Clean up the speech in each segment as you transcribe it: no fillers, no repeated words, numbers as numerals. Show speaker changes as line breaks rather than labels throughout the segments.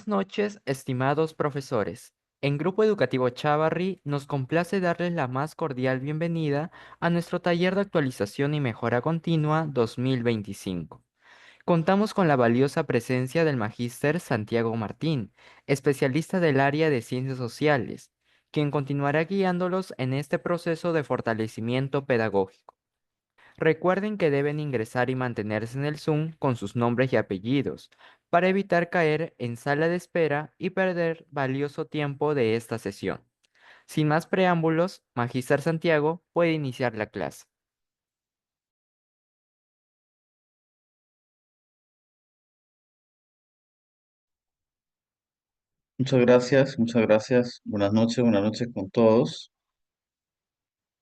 Buenas noches, estimados profesores. En Grupo Educativo Chavarri nos complace darles la más cordial bienvenida a nuestro taller de actualización y mejora continua 2025. Contamos con la valiosa presencia del magíster Santiago Martín, especialista del área de ciencias sociales, quien continuará guiándolos en este proceso de fortalecimiento pedagógico. Recuerden que deben ingresar y mantenerse en el Zoom con sus nombres y apellidos para evitar caer en sala de espera y perder valioso tiempo de esta sesión. Sin más preámbulos, Magíster Santiago puede iniciar la clase.
Muchas gracias, muchas gracias. Buenas noches con todos.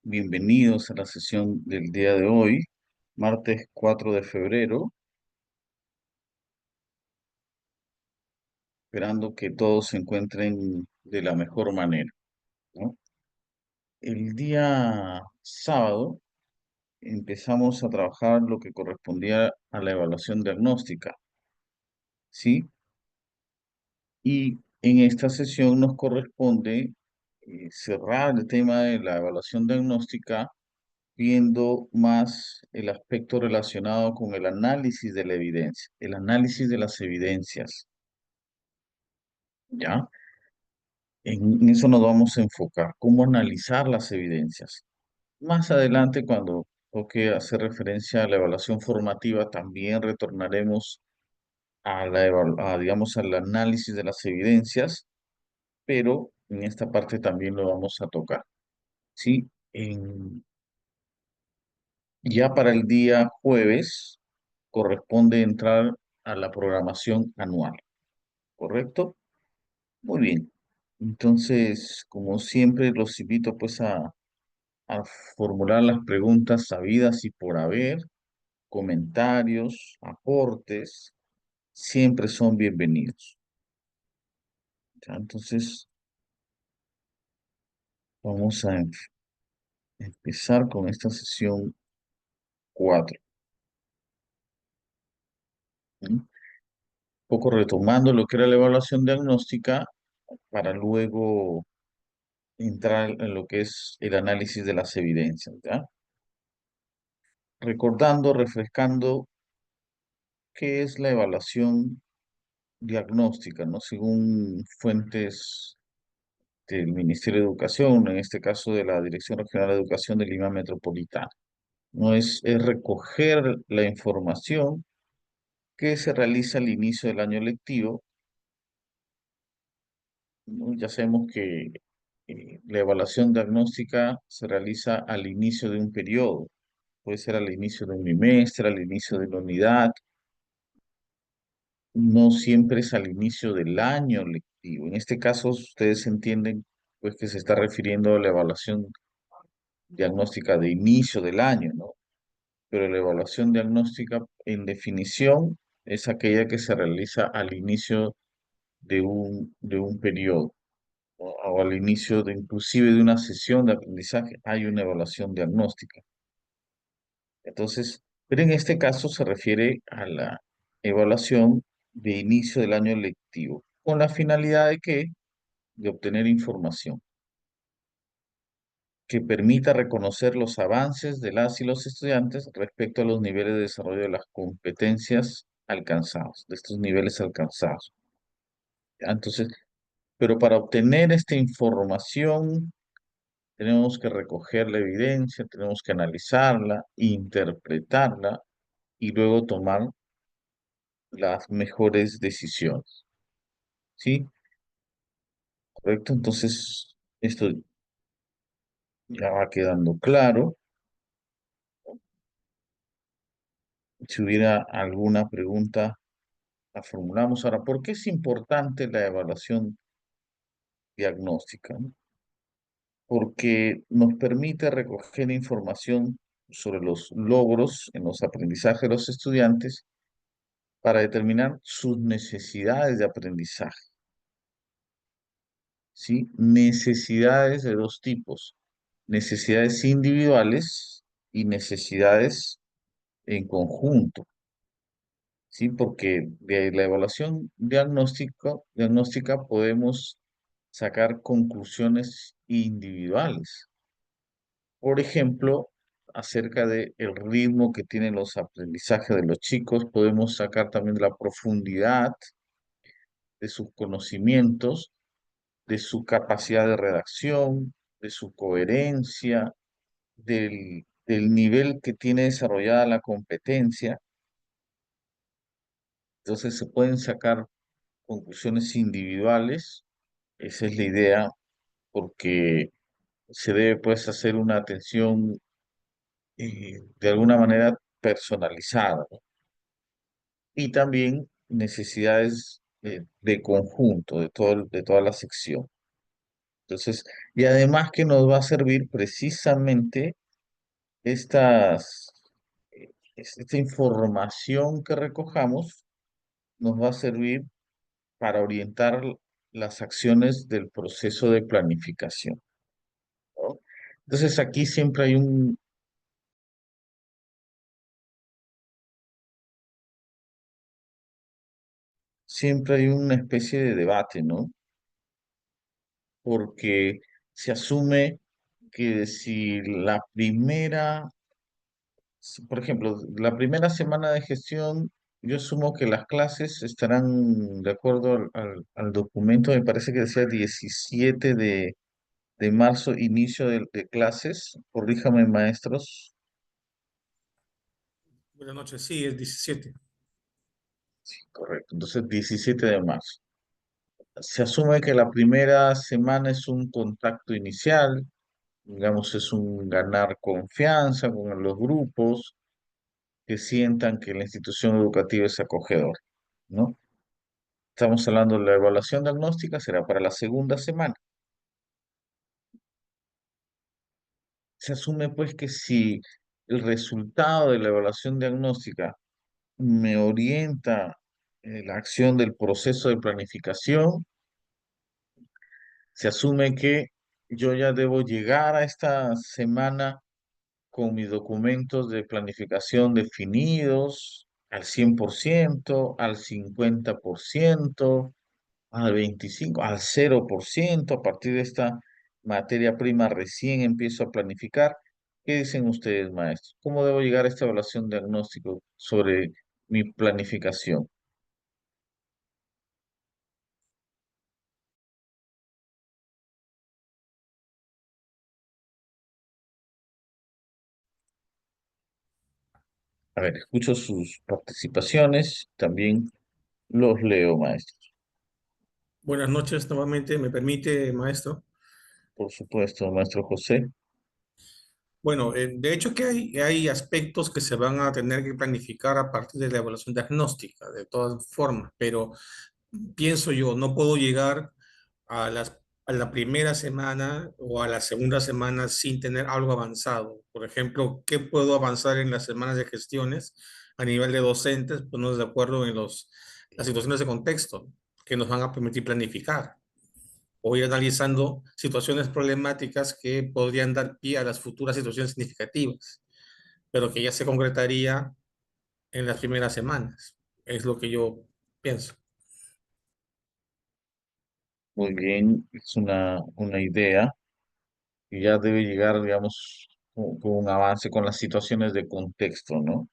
Bienvenidos a la sesión del día de hoy, martes 4 de febrero, esperando que todos se encuentren de la mejor manera, ¿no? El día sábado empezamos a trabajar lo que correspondía a la evaluación diagnóstica, ¿sí? Y en esta sesión nos corresponde cerrar el tema de la evaluación diagnóstica viendo más el aspecto relacionado con el análisis de la evidencia, el análisis de las evidencias, ¿ya? En eso nos vamos a enfocar, cómo analizar las evidencias. Más adelante, cuando toque hacer referencia a la evaluación formativa, también retornaremos digamos, al análisis de las evidencias, pero en esta parte también lo vamos a tocar, ¿sí? Ya para el día jueves corresponde entrar a la programación anual, ¿correcto? Muy bien. Entonces, como siempre, los invito pues a formular las preguntas sabidas y por haber, comentarios, aportes, siempre son bienvenidos. ¿Ya? Entonces, vamos a empezar con esta sesión 4. Un poco retomando lo que era la evaluación diagnóstica para luego entrar en lo que es el análisis de las evidencias, ¿ya? Recordando, refrescando qué es la evaluación diagnóstica, ¿no? Según fuentes del Ministerio de Educación, en este caso de la Dirección Regional de Educación de Lima Metropolitana. No es recoger la información que se realiza al inicio del año lectivo, ¿no? Ya sabemos que la evaluación diagnóstica se realiza al inicio de un periodo. Puede ser al inicio de un bimestre, al inicio de la unidad, no siempre es al inicio del año lectivo. En este caso, ustedes entienden pues que se está refiriendo a la evaluación diagnóstica de inicio del año, ¿no? Pero la evaluación diagnóstica, en definición, es aquella que se realiza al inicio de un periodo o al inicio de inclusive de una sesión de aprendizaje, hay una evaluación diagnóstica. Entonces, pero en este caso se refiere a la evaluación de inicio del año lectivo, con la finalidad de que de obtener información que permita reconocer los avances de las y los estudiantes respecto a los niveles de desarrollo de las competencias alcanzados, de estos niveles alcanzados. ¿Ya? Entonces, pero para obtener esta información tenemos que recoger la evidencia, tenemos que analizarla, interpretarla y luego tomar las mejores decisiones. ¿Sí? ¿Correcto? Entonces, esto ya va quedando claro. Si hubiera alguna pregunta, la formulamos. Ahora, ¿por qué es importante la evaluación diagnóstica? ¿No? Porque nos permite recoger información sobre los logros en los aprendizajes de los estudiantes para determinar sus necesidades de aprendizaje. ¿Sí? Necesidades de dos tipos: necesidades individuales y necesidades en conjunto, ¿sí? Porque de la evaluación diagnóstica podemos sacar conclusiones individuales. Por ejemplo, acerca del ritmo que tienen los aprendizajes de los chicos, podemos sacar también la profundidad de sus conocimientos, de su capacidad de redacción, de su coherencia, del nivel que tiene desarrollada la competencia. Entonces se pueden sacar conclusiones individuales. Esa es la idea, porque se debe pues hacer una atención de alguna manera personalizada, ¿no? Y también necesidades de conjunto, de toda la sección. Entonces, y además que nos va a servir precisamente estas, esta información que recojamos, nos va a servir para orientar las acciones del proceso de planificación, ¿no? Entonces, aquí siempre hay una especie de debate, ¿no? Porque se asume que si la primera, por ejemplo, la primera semana de gestión, yo asumo que las clases estarán de acuerdo al documento, me parece que decía 17 de marzo, inicio de clases. Corríjame, maestros.
Buenas noches, sí, es 17.
Correcto, entonces 17 de marzo. Se asume que la primera semana es un contacto inicial, digamos, es un ganar confianza con los grupos, que sientan que la institución educativa es acogedora, ¿no? Estamos hablando de la evaluación diagnóstica, será para la segunda semana. Se asume pues que si el resultado de la evaluación diagnóstica me orienta la acción del proceso de planificación, se asume que yo ya debo llegar a esta semana con mis documentos de planificación definidos al 100%, al 50%, al 25%, al 0%. A partir de esta materia prima recién empiezo a planificar. ¿Qué dicen ustedes, maestros? ¿Cómo debo llegar a esta evaluación diagnóstico sobre mi planificación? A ver, escucho sus participaciones, también los leo, maestros.
Buenas noches nuevamente, ¿me permite, maestro?
Por supuesto, maestro José.
Bueno, de hecho que hay aspectos que se van a tener que planificar a partir de la evaluación diagnóstica, de todas formas, pero pienso yo, no puedo llegar a la primera semana o a la segunda semana sin tener algo avanzado. Por ejemplo, ¿qué puedo avanzar en las semanas de gestiones a nivel de docentes? Ponernos de acuerdo en las situaciones de contexto que nos van a permitir planificar o ir analizando situaciones problemáticas que podrían dar pie a las futuras situaciones significativas, pero que ya se concretaría en las primeras semanas. Es lo que yo pienso.
Muy bien, es una idea y ya debe llegar, digamos, con un avance con las situaciones de contexto, ¿no?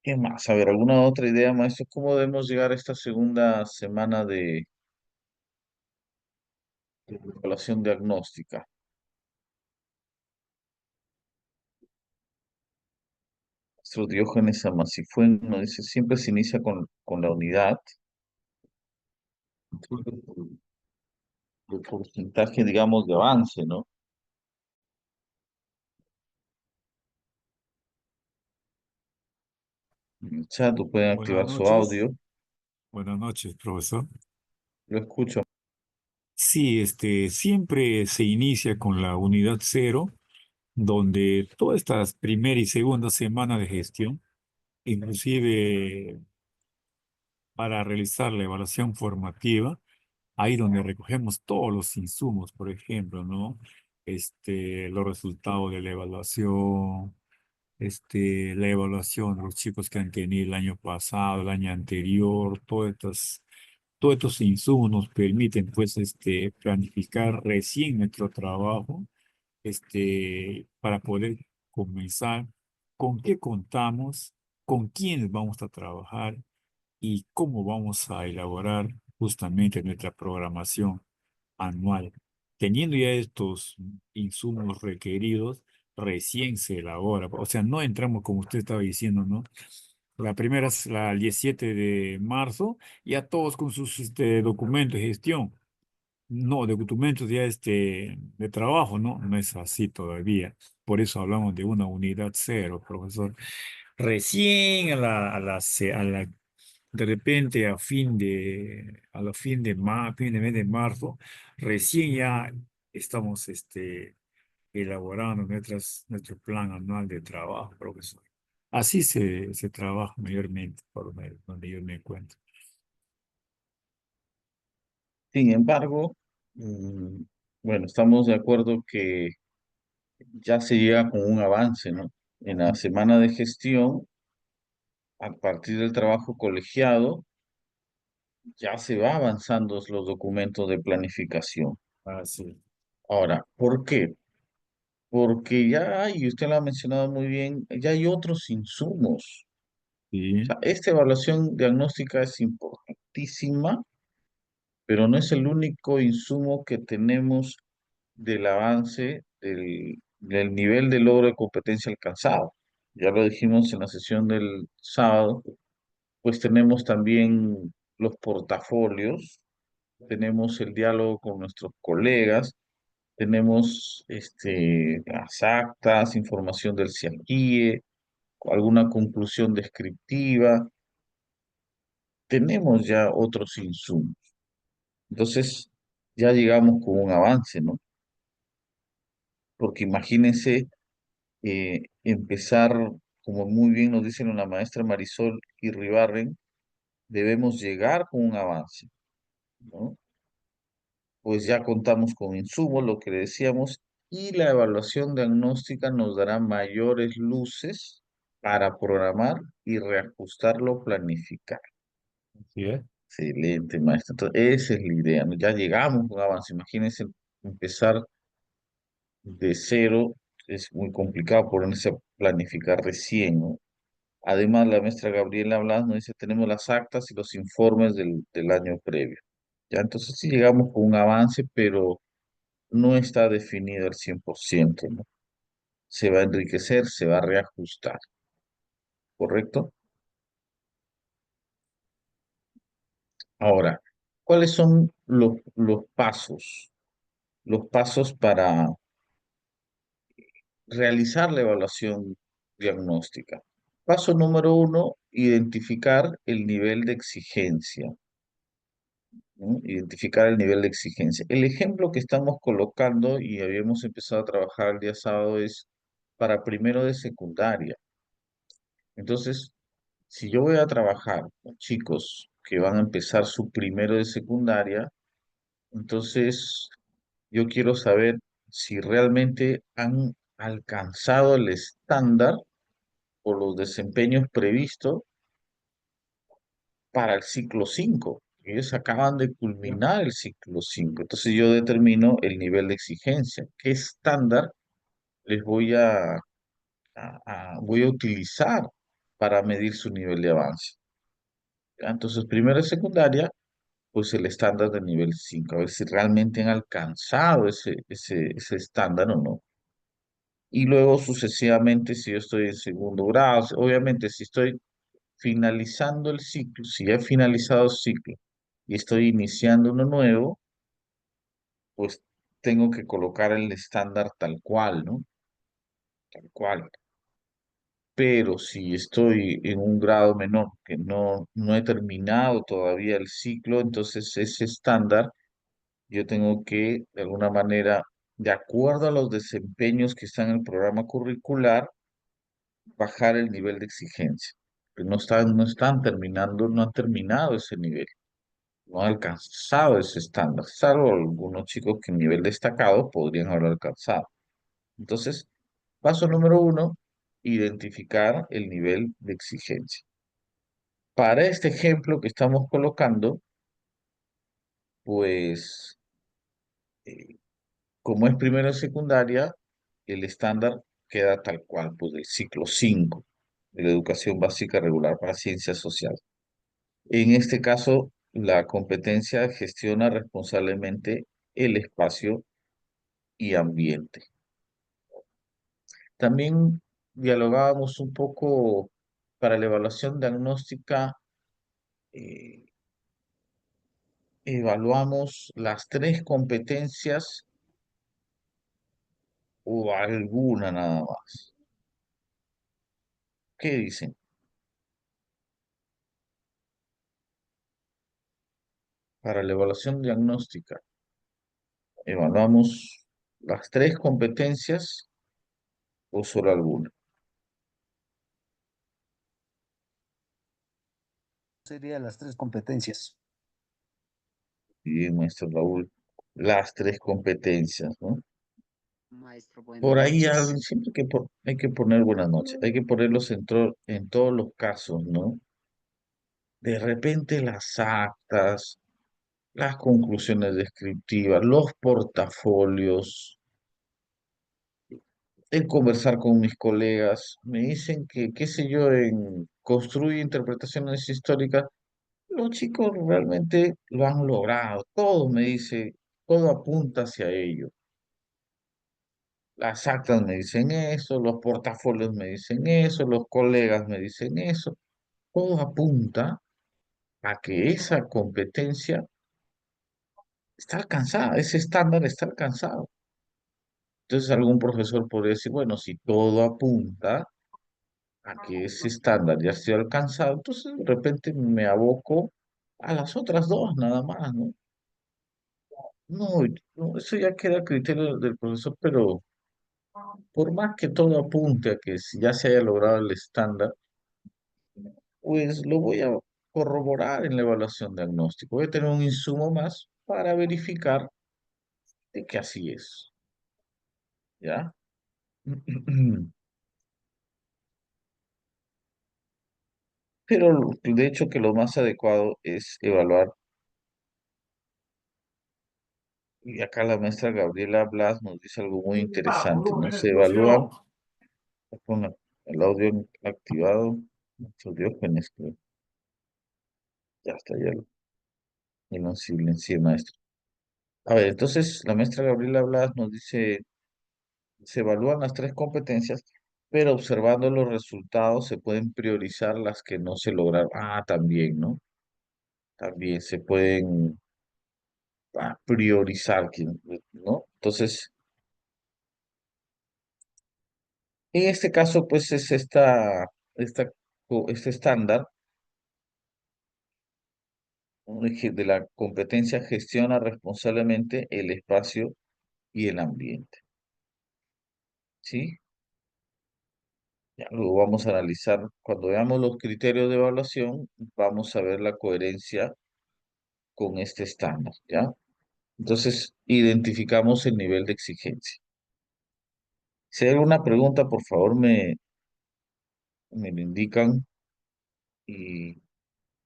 ¿Qué más? A ver, ¿alguna otra idea, maestro? ¿Cómo debemos llegar a esta segunda semana de evaluación diagnóstica? Maestro Diógenes Amasifuen nos dice, siempre se inicia con la unidad, el porcentaje, digamos, de avance, ¿no? En el chat, o pueden
Buenas
activar su
noches.
audio.
Buenas noches, profesor.
Lo escucho.
Sí, siempre se inicia con la unidad cero, donde todas estas primera y segunda semana de gestión, inclusive para realizar la evaluación formativa, ahí donde recogemos todos los insumos, por ejemplo, ¿no? Los resultados de la evaluación, la evaluación de los chicos que han tenido el año pasado, el año anterior, todos estos insumos nos permiten pues planificar recién nuestro trabajo para poder comenzar, con qué contamos, con quiénes vamos a trabajar y cómo vamos a elaborar justamente nuestra programación anual. Teniendo ya estos insumos requeridos, recién se elabora. O sea, no entramos como usted estaba diciendo, ¿no? La primera es el 17 de marzo, ya todos con sus documentos de gestión. No, de documentos ya de trabajo, ¿no? No es así todavía. Por eso hablamos de una unidad cero, profesor. Recién de repente a la fin de mes de marzo, recién ya estamos elaborando nuestro plan anual de trabajo, profesor. Así se trabaja mayormente, donde yo me encuentro.
Sin embargo, mm, bueno, estamos de acuerdo que ya se llega con un avance, ¿no? En la semana de gestión, a partir del trabajo colegiado, ya se va avanzando los documentos de planificación.
Así.
Ahora, ¿por qué? Porque ya hay, y usted lo ha mencionado muy bien, ya hay otros insumos. O
Sí,
sea, esta evaluación diagnóstica es importantísima, pero no es el único insumo que tenemos del avance del nivel de logro de competencia alcanzado. Ya lo dijimos en la sesión del sábado, pues tenemos también los portafolios, tenemos el diálogo con nuestros colegas, tenemos las actas, información del CIAQUIE, alguna conclusión descriptiva, tenemos ya otros insumos. Entonces, ya llegamos con un avance, ¿no? Porque imagínense empezar, como muy bien nos dicen la maestra Marisol Irribarren, debemos llegar con un avance, ¿no? Pues ya contamos con insumos, lo que le decíamos, y la evaluación diagnóstica nos dará mayores luces para programar y reajustarlo, planificar.
así es.
Excelente, maestra. Entonces, esa es la idea, ¿no? Ya llegamos con un avance. Imagínense empezar de cero, es muy complicado ponerse a planificar recién, ¿no? Además, la maestra Gabriela Blas nos dice, tenemos las actas y los informes del año previo. Ya, entonces sí llegamos con un avance, pero no está definido al 100%, ¿no? Se va a enriquecer, se va a reajustar, ¿correcto? Ahora, ¿cuáles son los pasos? Los pasos para realizar la evaluación diagnóstica. Paso número uno, identificar el nivel de exigencia. ¿No? Identificar el nivel de exigencia. El ejemplo que estamos colocando y habíamos empezado a trabajar el día sábado es para primero de secundaria. Entonces, si yo voy a trabajar con chicos que van a empezar su primero de secundaria, entonces yo quiero saber si realmente han alcanzado el estándar o los desempeños previstos para el ciclo 5. Ellos acaban de culminar el ciclo 5. Entonces yo determino el nivel de exigencia. ¿Qué estándar les voy a utilizar para medir su nivel de avance? ¿Ya? Entonces, primero de secundaria, pues el estándar de nivel 5. A ver si realmente han alcanzado ese estándar o no. Y luego sucesivamente, si yo estoy en segundo grado, obviamente si estoy finalizando el ciclo, si ya he finalizado el ciclo y estoy iniciando uno nuevo, pues tengo que colocar el estándar tal cual, ¿no? Tal cual. Pero si estoy en un grado menor, que no he terminado todavía el ciclo, entonces ese estándar yo tengo que, de alguna manera, de acuerdo a los desempeños que están en el programa curricular, bajar el nivel de exigencia. Que no están terminando, no han terminado ese nivel. No han alcanzado ese estándar, salvo algunos chicos que en nivel destacado podrían haber alcanzado. Entonces, paso número uno, identificar el nivel de exigencia. Para este ejemplo que estamos colocando, pues, eh, como es primero y secundaria, el estándar queda tal cual, pues del ciclo 5 de la educación básica regular para ciencias sociales. En este caso, la competencia gestiona responsablemente el espacio y ambiente. También dialogábamos un poco para la evaluación diagnóstica, eh, evaluamos las tres competencias o alguna nada más. ¿Qué dicen? Para la evaluación diagnóstica, ¿evaluamos las tres competencias o solo alguna?
Serían las tres competencias.
Bien, maestro Raúl, las tres competencias, ¿no?
Maestro, buenas
Por ahí
noches.
siempre hay que poner buenas noches, hay que ponerlos en todos los casos, ¿no? De repente las actas, las conclusiones descriptivas, los portafolios, el conversar con mis colegas, me dicen que, qué sé yo, en construir interpretaciones históricas, los chicos realmente lo han logrado, todo me dice, todo apunta hacia ello. Las actas me dicen eso, los portafolios me dicen eso, los colegas me dicen eso. Todo apunta a que esa competencia está alcanzada, ese estándar está alcanzado. Entonces algún profesor podría decir, bueno, si todo apunta a que ese estándar ya esté alcanzado, entonces de repente me aboco a las otras dos nada más, ¿no? No, no, eso ya queda a criterio del profesor, pero por más que todo apunte a que ya se haya logrado el estándar, pues lo voy a corroborar en la evaluación diagnóstica. Voy a tener un insumo más para verificar de que así es, ¿ya? Pero de hecho que lo más adecuado es evaluar, y acá la maestra Gabriela Blas nos dice algo muy interesante, ¿no? Se evalúan, con el audio activado, nuestros diógenes, creo. Ya está, ya lo silencié, maestro. A ver, entonces la maestra Gabriela Blas nos dice, se evalúan las tres competencias, pero observando los resultados se pueden priorizar las que no se lograron. Ah, también, ¿no? También se pueden priorizar, ¿no? Entonces, en este caso, pues es este estándar de la competencia gestiona responsablemente el espacio y el ambiente, ¿sí? Ya luego vamos a analizar, cuando veamos los criterios de evaluación, vamos a ver la coherencia con este estándar, ¿ya? Entonces, identificamos el nivel de exigencia. Si hay alguna pregunta, por favor, me lo indican y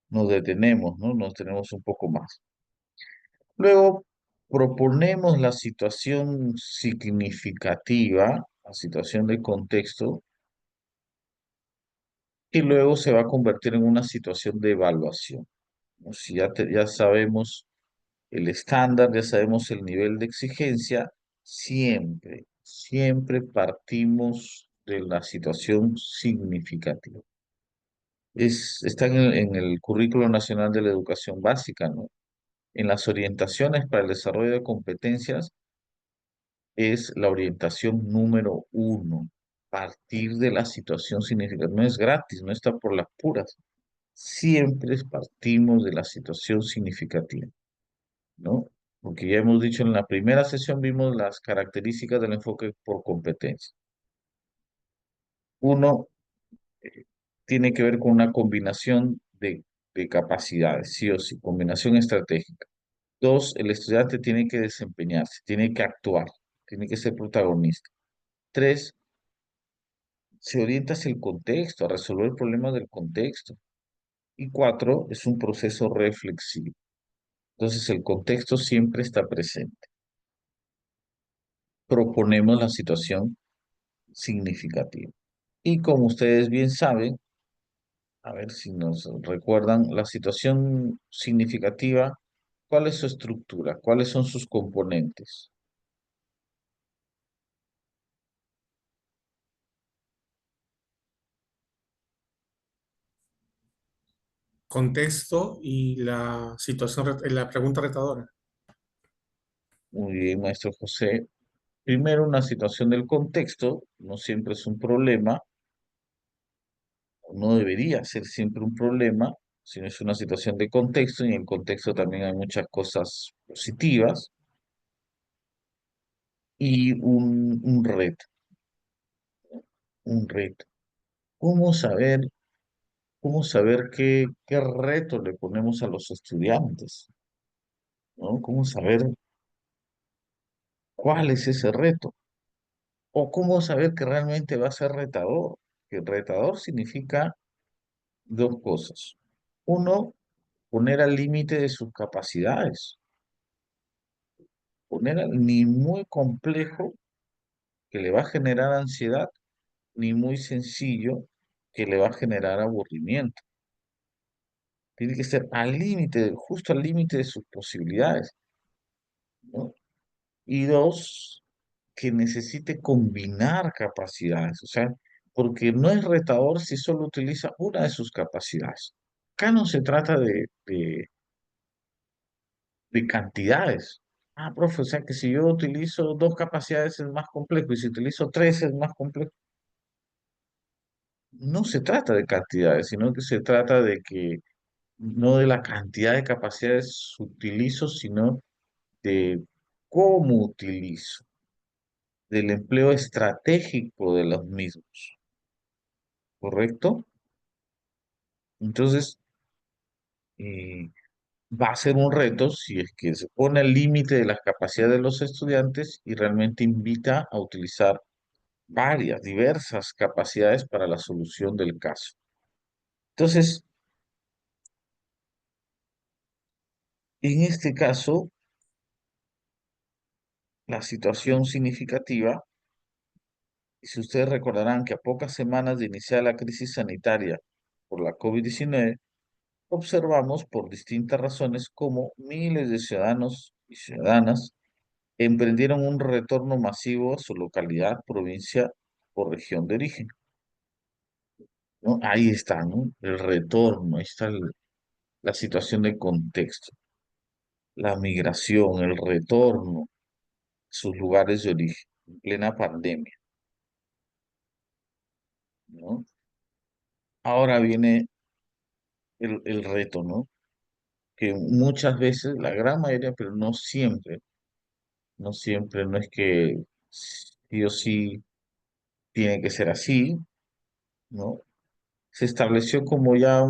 nos detenemos, ¿no? Nos tenemos un poco más. Luego, proponemos la situación significativa, la situación de contexto, y luego se va a convertir en una situación de evaluación, ¿no? Si ya sabemos el estándar, ya sabemos el nivel de exigencia, siempre partimos de la situación significativa. Está en el Currículo Nacional de la Educación Básica, ¿no? En las orientaciones para el desarrollo de competencias es la orientación número 1, partir de la situación significativa. No es gratis, no está por las puras. Siempre partimos de la situación significativa, ¿no? Porque ya hemos dicho en la primera sesión, vimos las características del enfoque por competencia. Uno, tiene que ver con una combinación de capacidades, sí o sí, combinación estratégica. Dos, el estudiante tiene que desempeñarse, tiene que actuar, tiene que ser protagonista. Tres, se orienta hacia el contexto, a resolver problemas del contexto. Y 4, es un proceso reflexivo. Entonces, el contexto siempre está presente. Proponemos la situación significativa. Y como ustedes bien saben, a ver si nos recuerdan, la situación significativa, ¿cuál es su estructura? ¿Cuáles son sus componentes?
Contexto y la situación, la pregunta retadora.
Muy bien, maestro José. Primero, una situación del contexto no siempre es un problema, no debería ser siempre un problema, sino es una situación de contexto y en el contexto también hay muchas cosas positivas y un reto, un reto. ¿Cómo saber, cómo saber qué reto le ponemos a los estudiantes? ¿No? ¿Cómo saber cuál es ese reto? ¿O cómo saber que realmente va a ser retador? Que retador significa dos cosas. Uno, poner al límite de sus capacidades. Ni muy complejo, que le va a generar ansiedad, ni muy sencillo, que le va a generar aburrimiento. Tiene que ser al límite, justo al límite de sus posibilidades, ¿no? Y dos, que necesite combinar capacidades, o sea, porque no es retador si solo utiliza una de sus capacidades. Acá no se trata de cantidades. Ah, profe, o sea que si yo utilizo dos capacidades es más complejo y si utilizo tres es más complejo. No se trata de cantidades, sino que se trata de que no de la cantidad de capacidades utilizo, sino de cómo utilizo, del empleo estratégico de los mismos, ¿correcto? Entonces, eh, va a ser un reto si es que se pone al límite de las capacidades de los estudiantes y realmente invita a utilizar varias, diversas capacidades para la solución del caso. Entonces, en este caso, la situación significativa, y si ustedes recordarán que a pocas semanas de iniciar la crisis sanitaria por la COVID-19, observamos por distintas razones cómo miles de ciudadanos y ciudadanas emprendieron un retorno masivo a su localidad, provincia o región de origen, ¿no? Ahí está, ¿no? El retorno, ahí está la situación de contexto, la migración, el retorno a sus lugares de origen, en plena pandemia, ¿no? Ahora viene el reto, ¿no? Que muchas veces, la gran mayoría, pero no siempre, no siempre, no es que sí o sí tiene que ser así, ¿no? Se estableció como ya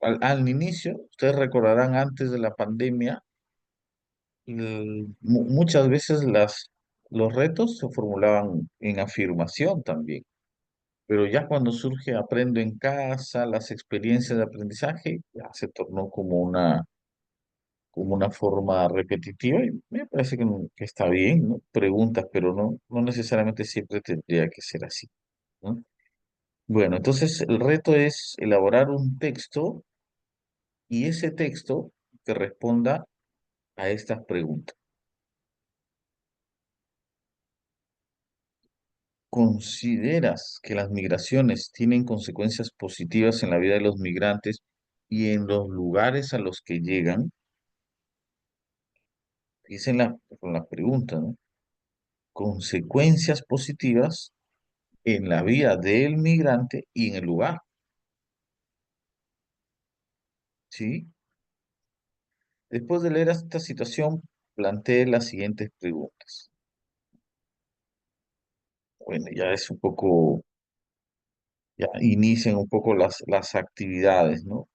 al inicio, ustedes recordarán antes de la pandemia, muchas veces los retos se formulaban en afirmación también, pero ya cuando surge aprendo en casa, las experiencias de aprendizaje, ya se tornó como una forma repetitiva y me parece que está bien, ¿no? Preguntas, pero no necesariamente siempre tendría que ser así, ¿no? Bueno, entonces el reto es elaborar un texto y ese texto que responda a estas preguntas. ¿Consideras que las migraciones tienen consecuencias positivas en la vida de los migrantes y en los lugares a los que llegan? Dicen con la pregunta, ¿no? Consecuencias positivas en la vida del migrante y en el lugar, ¿sí? Después de leer esta situación, planteé las siguientes preguntas. Bueno, ya es un poco, ya inician un poco las actividades, ¿no?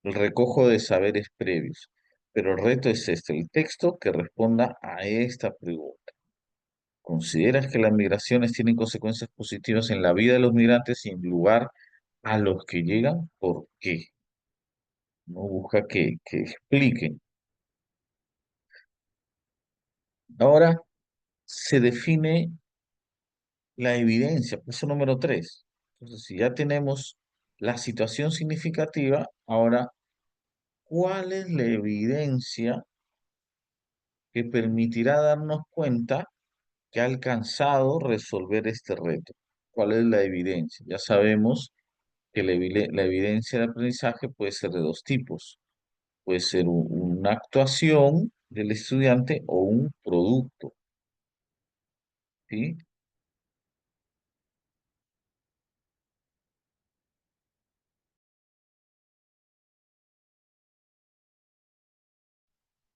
El recojo de saberes previos. Pero el reto es este, el texto que responda a esta pregunta. ¿Consideras que las migraciones tienen consecuencias positivas en la vida de los migrantes y en lugar a los que llegan? ¿Por qué? No busca que expliquen. Ahora se define la evidencia, paso número 3. Entonces, si ya tenemos la situación significativa, ahora, ¿cuál es la evidencia que permitirá darnos cuenta que ha alcanzado resolver este reto? ¿Cuál es la evidencia? Ya sabemos que la evidencia de aprendizaje puede ser de dos tipos. Puede ser una actuación del estudiante o un producto, ¿sí?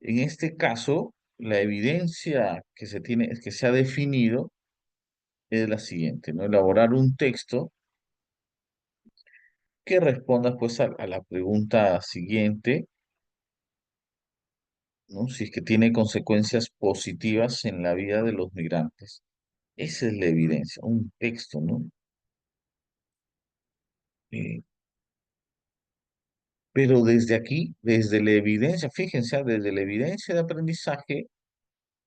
En este caso, la evidencia que se tiene, que se ha definido es la siguiente, ¿no? Elaborar un texto que responda pues a la pregunta siguiente, ¿no? Si es que tiene consecuencias positivas en la vida de los migrantes. Esa es la evidencia, un texto, ¿no? Eh, pero desde aquí, desde la evidencia, fíjense, desde la evidencia de aprendizaje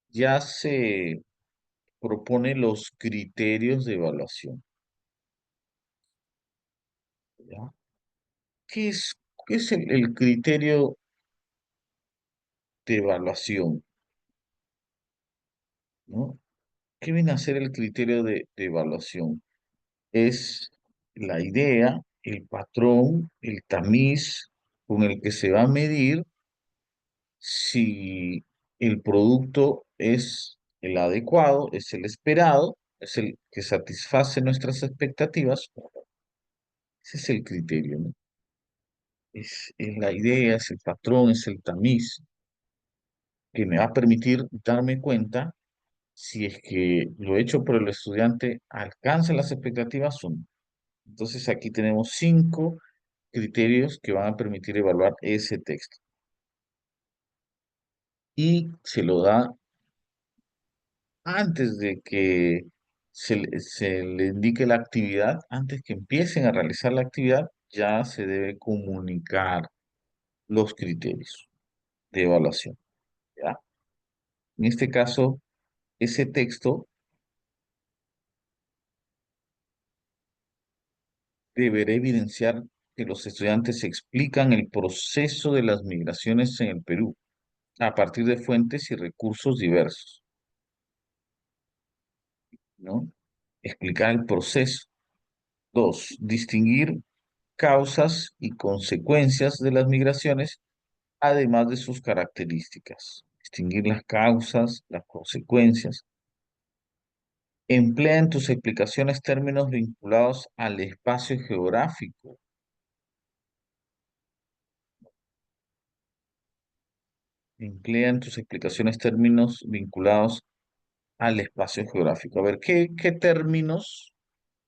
ya se propone los criterios de evaluación, ¿ya? ¿Qué es, qué es el criterio de evaluación, ¿no? ¿Qué viene a ser el criterio de evaluación? Es la idea, el patrón, el tamiz con el que se va a medir si el producto es el adecuado, es el esperado, es el que satisface nuestras expectativas. Ese es el criterio, ¿no? Es la idea, es el patrón, es el tamiz que me va a permitir darme cuenta si es que lo hecho por el estudiante alcanza las expectativas o no. Entonces aquí tenemos 5 criterios que van a permitir evaluar ese texto. Y se lo da antes de que se le indique la actividad, antes que empiecen a realizar la actividad, ya se debe comunicar los criterios de evaluación, ¿ya? En este caso, ese texto deberá evidenciar que los estudiantes explican el proceso de las migraciones en el Perú a partir de fuentes y recursos diversos, ¿no? Explicar el proceso. 2, distinguir causas y consecuencias de las migraciones, además de sus características. Distinguir las causas, las consecuencias. Emplea en tus explicaciones términos vinculados al espacio geográfico. Emplea en tus explicaciones términos vinculados al espacio geográfico. A ver, ¿qué términos?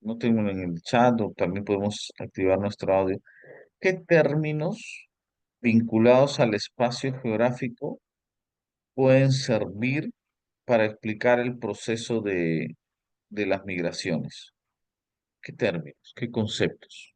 No tengo en el chat o también podemos activar nuestro audio. ¿Qué términos vinculados al espacio geográfico pueden servir para explicar el proceso de las migraciones? ¿Qué términos? ¿Qué conceptos?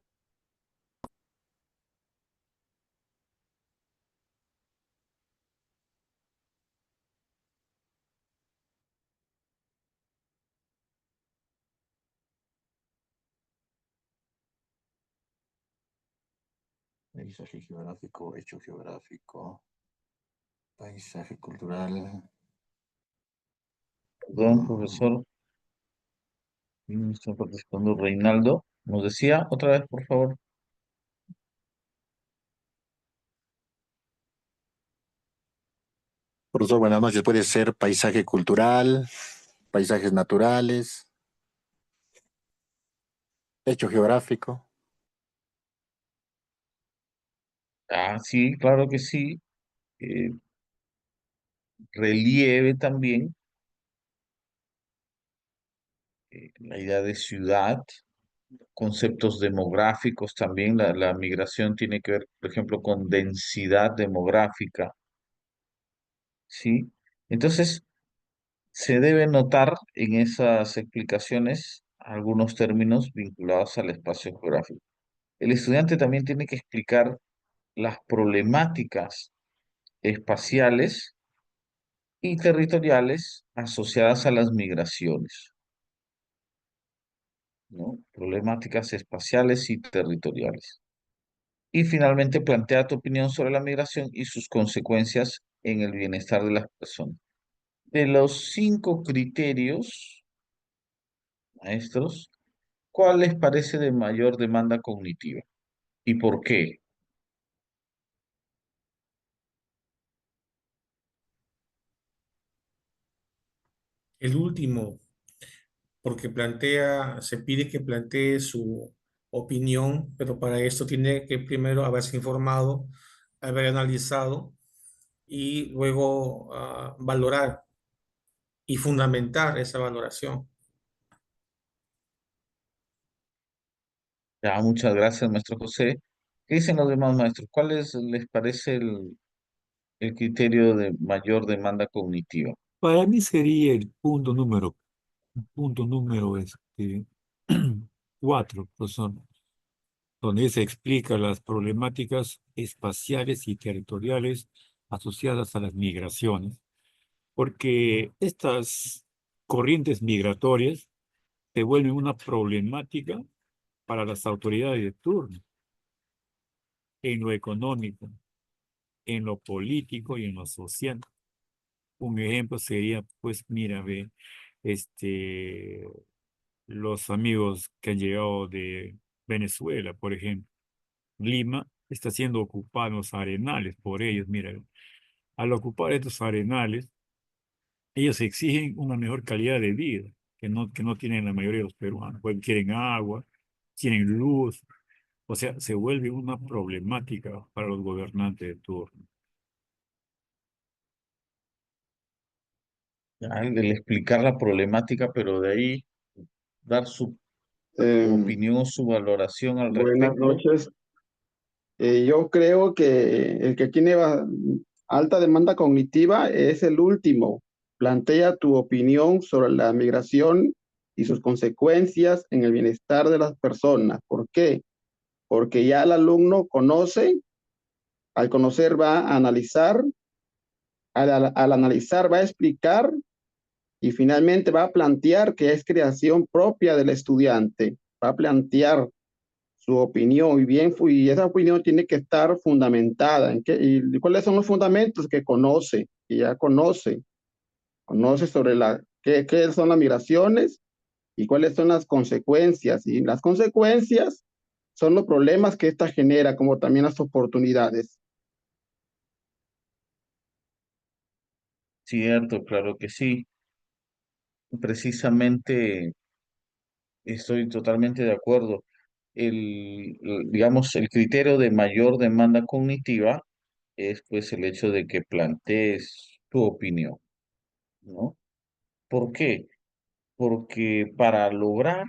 Paisaje geográfico, hecho geográfico, paisaje cultural.
Perdón, profesor. Está participando Reinaldo. ¿Nos decía otra vez, por favor?
Profesor, buenas noches. Puede ser paisaje cultural, paisajes naturales, hecho geográfico.
Ah, sí, claro que sí. Eh, relieve también, la idea de ciudad, conceptos demográficos también. La migración tiene que ver, por ejemplo, con densidad demográfica, ¿sí? Entonces, Se debe notar en esas explicaciones algunos términos vinculados al espacio geográfico. El estudiante también tiene que explicar las problemáticas espaciales y territoriales asociadas a las migraciones, ¿no? Problemáticas espaciales y territoriales. Y finalmente plantea tu opinión sobre la migración y sus consecuencias en el bienestar de las personas. De los 5 criterios, maestros, ¿cuál les parece de mayor demanda cognitiva y por qué?
El último, porque se pide que plantee su opinión, pero para esto tiene que primero haberse informado, haber analizado y luego valorar y fundamentar esa valoración.
Ya, muchas gracias, maestro José. ¿Qué dicen los demás maestros? Les parece el criterio de mayor demanda cognitiva?
Para mí sería el punto número 4, profesor, donde se explica las problemáticas espaciales y territoriales asociadas a las migraciones, porque estas corrientes migratorias se vuelven una problemática para las autoridades de turno, en lo económico, en lo político y en lo social. Un ejemplo sería, pues, mira, ve, este, los amigos que han llegado de Venezuela, por ejemplo. Lima está siendo ocupada en los arenales por ellos. Mira, al ocupar estos arenales, ellos exigen una mejor calidad de vida que no tienen la mayoría de los peruanos. Pues quieren agua, quieren luz. O sea, se vuelve una problemática para los gobernantes de turno.
Ya, el explicar la problemática, pero de ahí dar su opinión o su valoración al
Buenas
respecto.
noches. Yo creo que el que tiene alta demanda cognitiva es el último. Plantea tu opinión sobre la migración y sus consecuencias en el bienestar de las personas. ¿Por qué? Porque ya el alumno conoce, al conocer va a analizar, al analizar va a explicar y finalmente va a plantear que es creación propia del estudiante. Va a plantear su opinión y bien, y esa opinión tiene que estar fundamentada en qué, y cuáles son los fundamentos que conoce, y ya conoce sobre qué son las migraciones y cuáles son las consecuencias. Y las consecuencias son los problemas que esta genera, como también las oportunidades.
Cierto, claro que sí. Precisamente estoy totalmente de acuerdo. Digamos, el criterio de mayor demanda cognitiva es pues el hecho de que plantees tu opinión, ¿no? ¿Por qué? Porque para lograr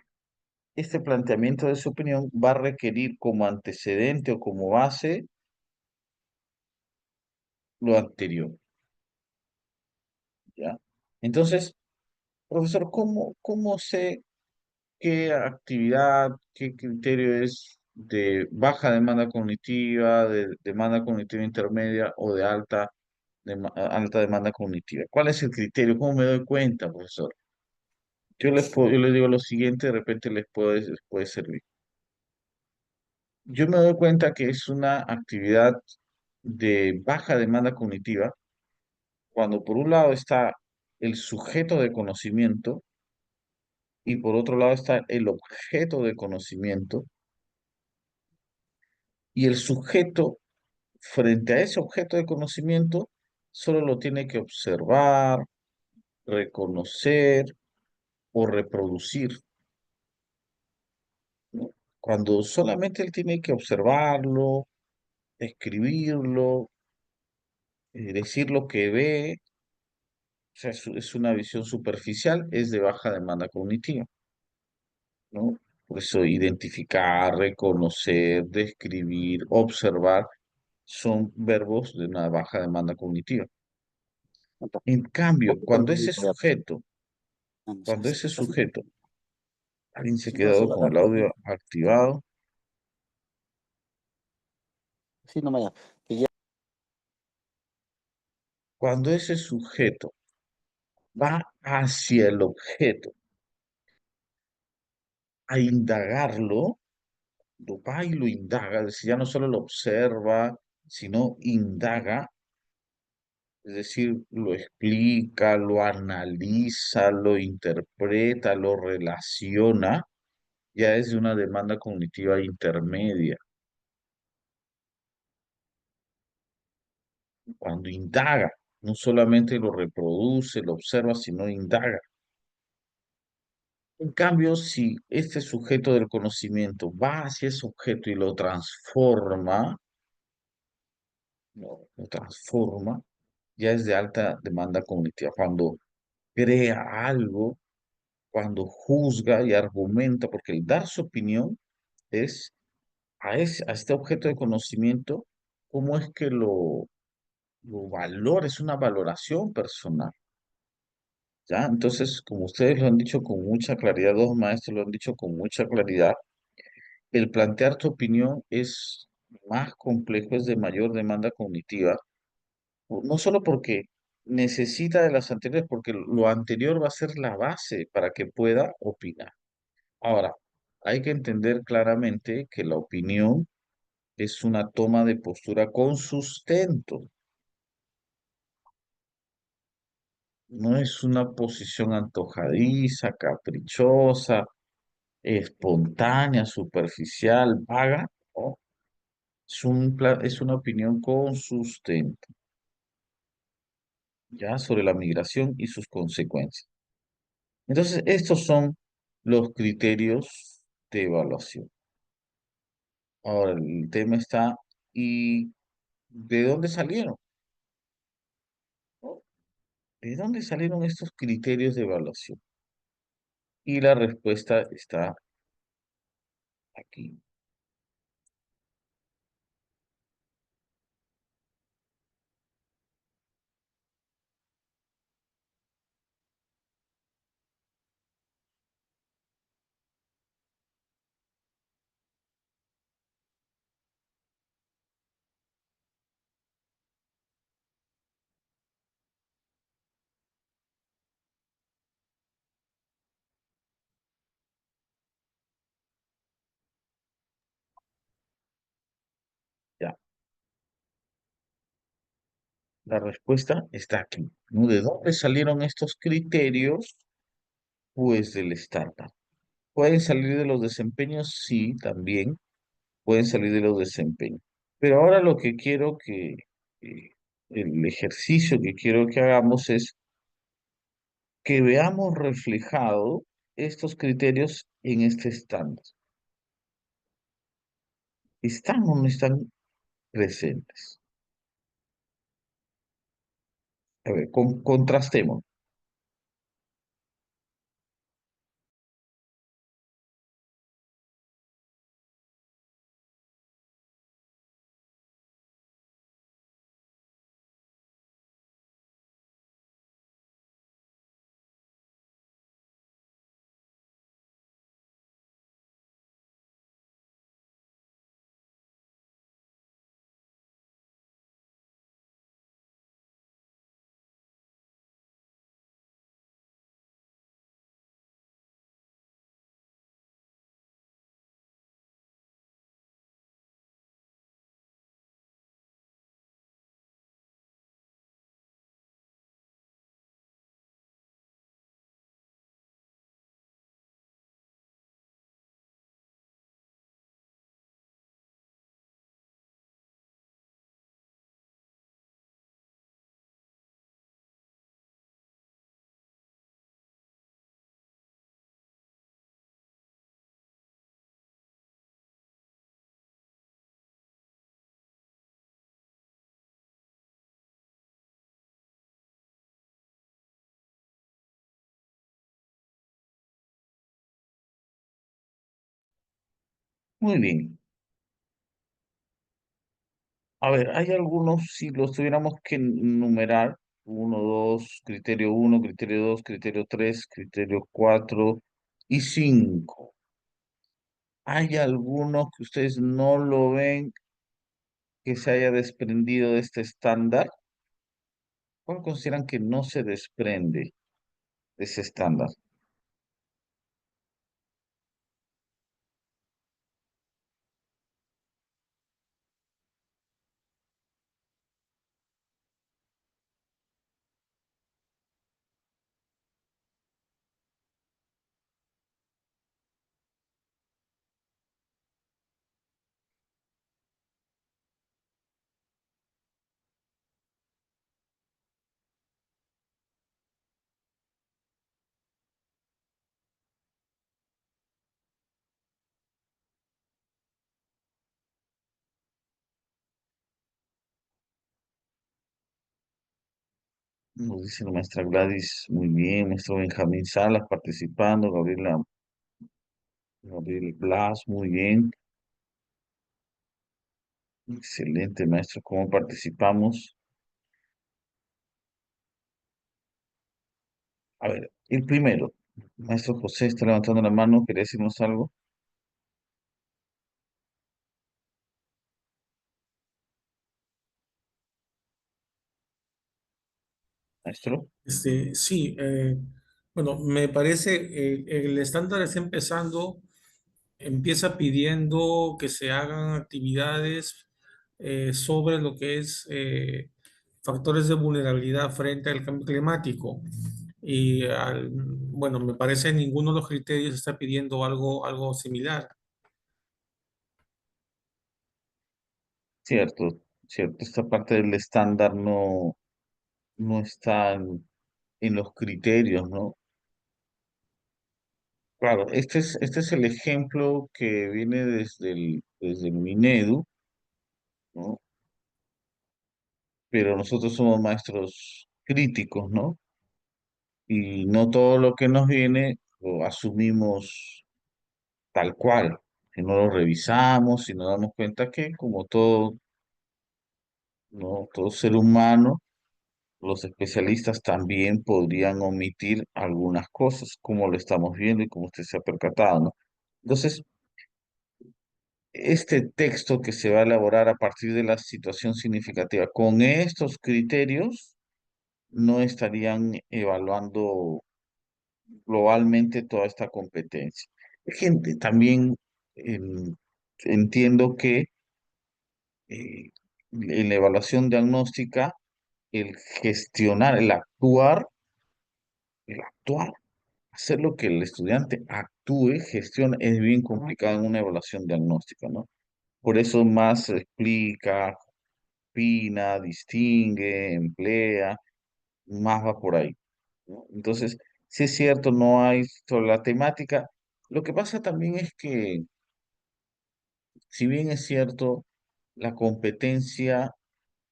este planteamiento de su opinión va a requerir como antecedente o como base lo anterior, ¿ya? Entonces, profesor, ¿cómo sé qué actividad, qué criterio es de baja demanda cognitiva, de demanda cognitiva intermedia o de alta demanda cognitiva? ¿Cuál es el criterio? ¿Cómo me doy cuenta, profesor? Yo les digo lo siguiente, de repente les puede servir. Yo me doy cuenta que es una actividad de baja demanda cognitiva cuando por un lado está el sujeto de conocimiento y por otro lado está el objeto de conocimiento y el sujeto frente a ese objeto de conocimiento solo lo tiene que observar, reconocer o reproducir, ¿no? Cuando solamente él tiene que observarlo, escribirlo, decir lo que ve, o sea, es una visión superficial, es de baja demanda cognitiva, ¿no? Por eso identificar, reconocer, describir, observar son verbos de una baja demanda cognitiva. En cambio,
Tampoco voy a- no, no sé,
cuando ese
así,
sujeto, alguien se ha
si no, así
quedado
va a
con
dar
el audio activado,
así no vaya. Que ya
cuando ese sujeto va hacia el objeto a indagarlo, lo va y lo indaga, es decir, ya no solo lo observa, sino indaga, es decir, lo explica, lo analiza, lo interpreta, lo relaciona, ya es de una demanda cognitiva intermedia. Cuando indaga, no solamente lo reproduce, lo observa, sino indaga. En cambio, si este sujeto del conocimiento va hacia ese objeto y lo transforma, lo transforma, ya es de alta demanda cognitiva. Cuando crea algo, cuando juzga y argumenta, porque el dar su opinión es a este objeto de conocimiento, cómo es que lo valora, es una valoración personal. ¿Ya? Entonces, como ustedes lo han dicho con mucha claridad, dos maestros lo han dicho con mucha claridad, el plantear tu opinión es más complejo, es de mayor demanda cognitiva, no solo porque necesita de las anteriores, porque lo anterior va a ser la base para que pueda opinar. Ahora, hay que entender claramente que la opinión es una toma de postura con sustento, no es una posición antojadiza, caprichosa, espontánea, superficial, vaga, ¿no? Es una opinión con sustento, ya, sobre la migración y sus consecuencias. Entonces, estos son los criterios de evaluación. Ahora, el tema está, ¿y de dónde salieron? ¿No? ¿De dónde salieron estos criterios de evaluación? Y la respuesta está aquí. Ya, la respuesta está aquí, ¿no? ¿De dónde salieron estos criterios? Pues del estándar. ¿Pueden salir de los desempeños? Sí, también pueden salir de los desempeños. Pero ahora lo que quiero eh, el ejercicio que quiero que hagamos es que veamos reflejado estos criterios en este estándar. ¿Están o no están presentes? A ver, contrastemos. Muy bien. A ver, hay algunos, si los tuviéramos que numerar, uno, criterio 2, criterio 3, criterio 4 y 5. ¿Hay alguno que ustedes no lo ven que se haya desprendido de este estándar? ¿Cuál consideran que no se desprende de ese estándar? Nos dice la maestra Gladys, muy bien, maestro Benjamín Salas participando, Gabriel Blas, muy bien, excelente maestro, ¿cómo participamos? A ver, el primero, maestro José está levantando la mano, ¿quería decirnos algo, maestro?
Sí, bueno, me parece el estándar está empezando, empieza pidiendo que se hagan actividades sobre lo que es factores de vulnerabilidad frente al cambio climático. Bueno, me parece que ninguno de los criterios está pidiendo algo similar.
Cierto, cierto, esta parte del estándar no está en los criterios, ¿no? Claro, este es el ejemplo que viene desde el Minedu, ¿no? Pero nosotros somos maestros críticos, ¿no? Y no todo lo que nos viene lo asumimos tal cual, si no lo revisamos, si nos damos cuenta que como todo, ¿no? Todo ser humano, los especialistas también podrían omitir algunas cosas, como lo estamos viendo y como usted se ha percatado, ¿no? Entonces, este texto que se va a elaborar a partir de la situación significativa, con estos criterios, no estarían evaluando globalmente toda esta competencia. Gente, también em, entiendo que eh, en la evaluación diagnóstica, el gestionar, el actuar, hacer lo que el estudiante actúe, gestione, es bien complicado en una evaluación diagnóstica, ¿no? Por eso más se explica, opina, distingue, emplea, más va por ahí, ¿no? Entonces, si es cierto, no hay sobre la temática. Lo que pasa también es que, si bien es cierto, la competencia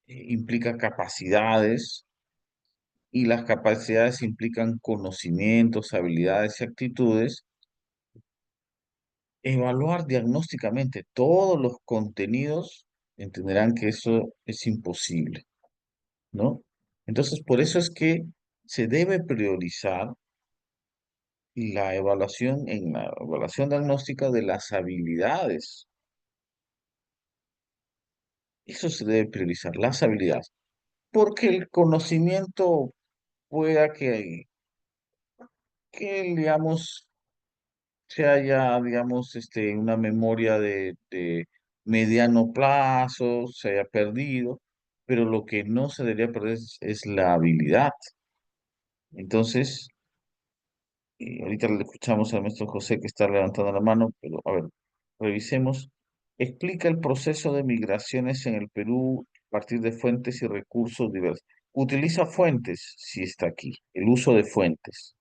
implica capacidades y las capacidades implican conocimientos, habilidades y actitudes, evaluar diagnósticamente todos los contenidos, entenderán que eso es imposible, ¿no? Entonces, por eso es que se debe priorizar en la evaluación diagnóstica de las habilidades. Eso se debe priorizar, las habilidades, porque el conocimiento pueda digamos, se haya, digamos, una memoria de mediano plazo, se haya perdido, pero lo que no se debería perder es la habilidad. Entonces, ahorita le escuchamos al maestro José que está levantando la mano, pero a ver, revisemos. Explica el proceso de migraciones en el Perú a partir de fuentes y recursos diversos. Utiliza fuentes, si está aquí. El uso de fuentes,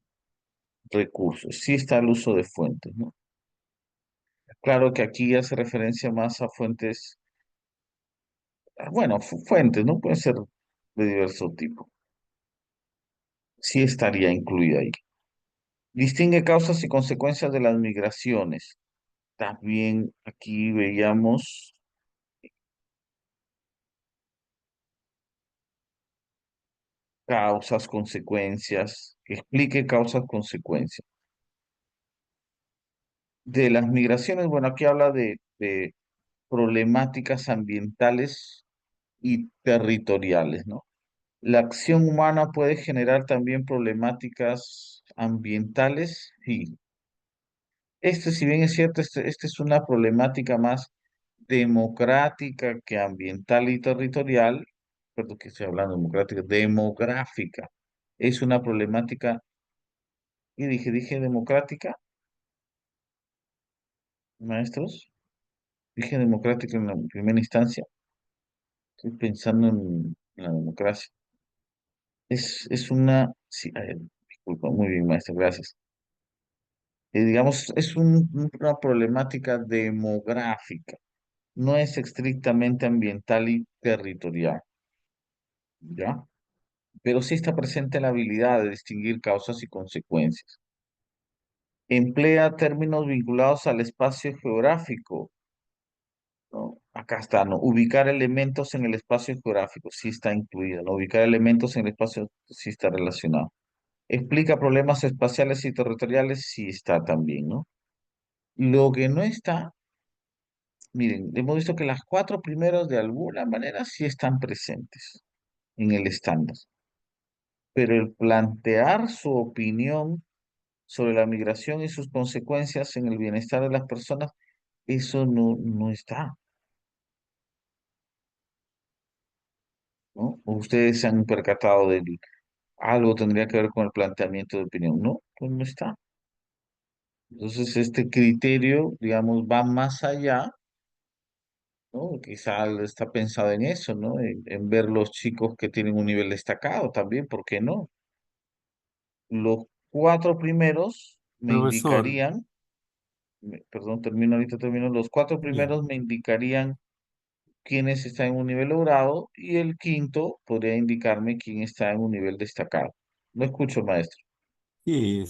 recursos, sí está el uso de fuentes, ¿no? Claro que aquí hace referencia más a fuentes, bueno, fuentes, ¿no? Pueden ser de diverso tipo. Sí estaría incluida ahí. Distingue causas y consecuencias de las migraciones. También aquí veíamos, causas, consecuencias, que explique causas, consecuencias. De las migraciones, bueno, aquí habla de problemáticas ambientales y territoriales, ¿no? La acción humana puede generar también problemáticas ambientales. Sí, si bien es cierto, este es una problemática más democrática que ambiental y territorial, perdón que estoy hablando democrática, demográfica. Es una problemática, y dije democrática, maestros, dije democrática en la primera instancia, estoy pensando en la democracia. Sí, disculpa, muy bien, maestro, gracias. Digamos, una problemática demográfica, no es estrictamente ambiental y territorial, ¿ya? Pero sí está presente la habilidad de distinguir causas y consecuencias. Emplea términos vinculados al espacio geográfico, ¿no? Acá está, ¿no? Ubicar elementos en el espacio geográfico, sí está incluido, ¿no? Ubicar elementos en el espacio, sí está relacionado. Explica problemas espaciales y territoriales, sí está también, ¿no? Lo que no está, miren, hemos visto que las cuatro primeras de alguna manera sí están presentes en el estándar, pero el plantear su opinión sobre la migración y sus consecuencias en el bienestar de las personas, eso no está, ¿no? ¿O ustedes se han percatado de algo tendría que ver con el planteamiento de opinión? No, pues no está. Entonces, este criterio, digamos, va más allá, ¿no? Quizá está pensado en eso, ¿no? En ver los chicos que tienen un nivel destacado también, ¿por qué no? Los cuatro primeros me
Profesor,
indicarían, perdón, termino ahorita, termino, los cuatro
ya.
primeros me indicarían quiénes están en un nivel logrado y el quinto podría indicarme quién está en un nivel destacado. No escucho, maestro.
Sí,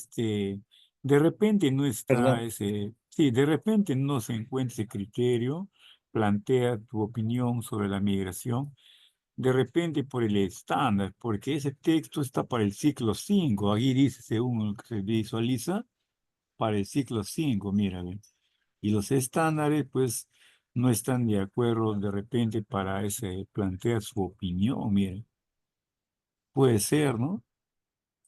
de repente no está
Perdón.
ese, sí, de repente no se encuentra ese criterio, plantea tu opinión sobre la migración, de repente por el estándar, porque ese texto está para el ciclo 5 aquí dice, según lo que se visualiza, para el ciclo 5 mira, ve. Y los estándares, pues, no están de acuerdo de repente para ese, plantear su opinión, mira, puede ser, ¿no?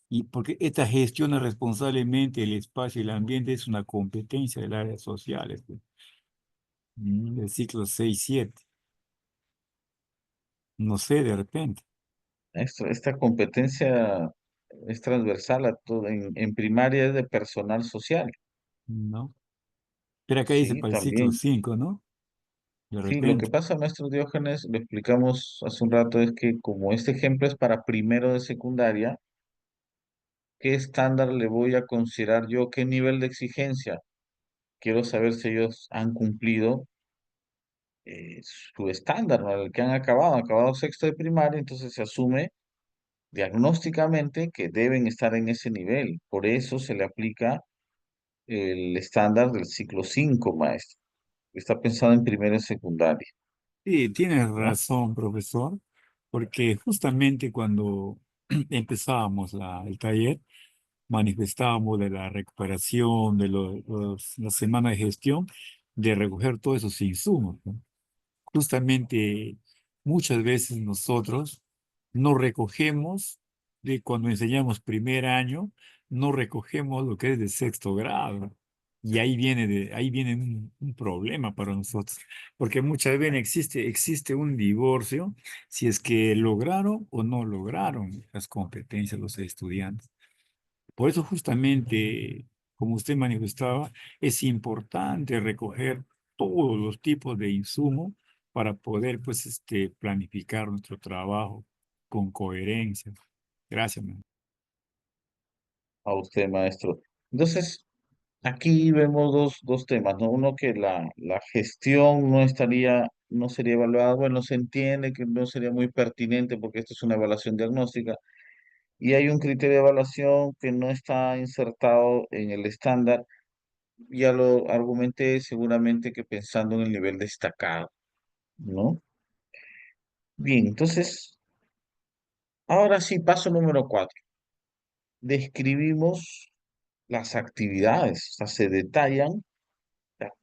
Y porque esta gestiona responsablemente el espacio y el ambiente es una competencia del área social, pues, del ciclo 6-7. No sé, de repente,
Esta competencia es transversal a todo, en primaria es de personal social.
¿no? Pero acá dice
Sí,
para el ciclo
también.
5, ¿no? De
Sí, lo que
repente.
pasa, maestro Diógenes, lo explicamos hace un rato, es que como este ejemplo es para primero de secundaria, ¿qué estándar le voy a considerar yo? ¿Qué nivel de exigencia? Quiero saber si ellos han cumplido su estándar, ¿no? El que han acabado sexto de primaria, entonces se asume diagnósticamente que deben estar en ese nivel. Por eso se le aplica el estándar del ciclo 5 maestro. Está pensado en primero y secundaria,
Sí, tienes
¿no?
razón, profesor, porque justamente cuando empezábamos el taller, manifestábamos de la recuperación, de la semana de gestión, de recoger todos esos insumos, ¿no? Justamente muchas veces nosotros no recogemos, de cuando enseñamos primer año, no recogemos lo que es de sexto grado. Y ahí viene un problema para nosotros, porque muchas veces existe un divorcio si es que lograron o no lograron las competencias los estudiantes. Por eso justamente, como usted manifestaba, es importante recoger todos los tipos de insumos para poder, pues, planificar nuestro trabajo con coherencia. Gracias, man.
A usted, maestro. Entonces, aquí vemos dos temas, ¿no? Uno que la gestión no sería evaluada, bueno, se entiende que no sería muy pertinente porque esto es una evaluación diagnóstica, y hay un criterio de evaluación que no está insertado en el estándar, ya lo argumenté seguramente que pensando en el nivel destacado, ¿no? Bien, entonces, Ahora sí, paso número 4. Describimos las actividades, o sea, se detallan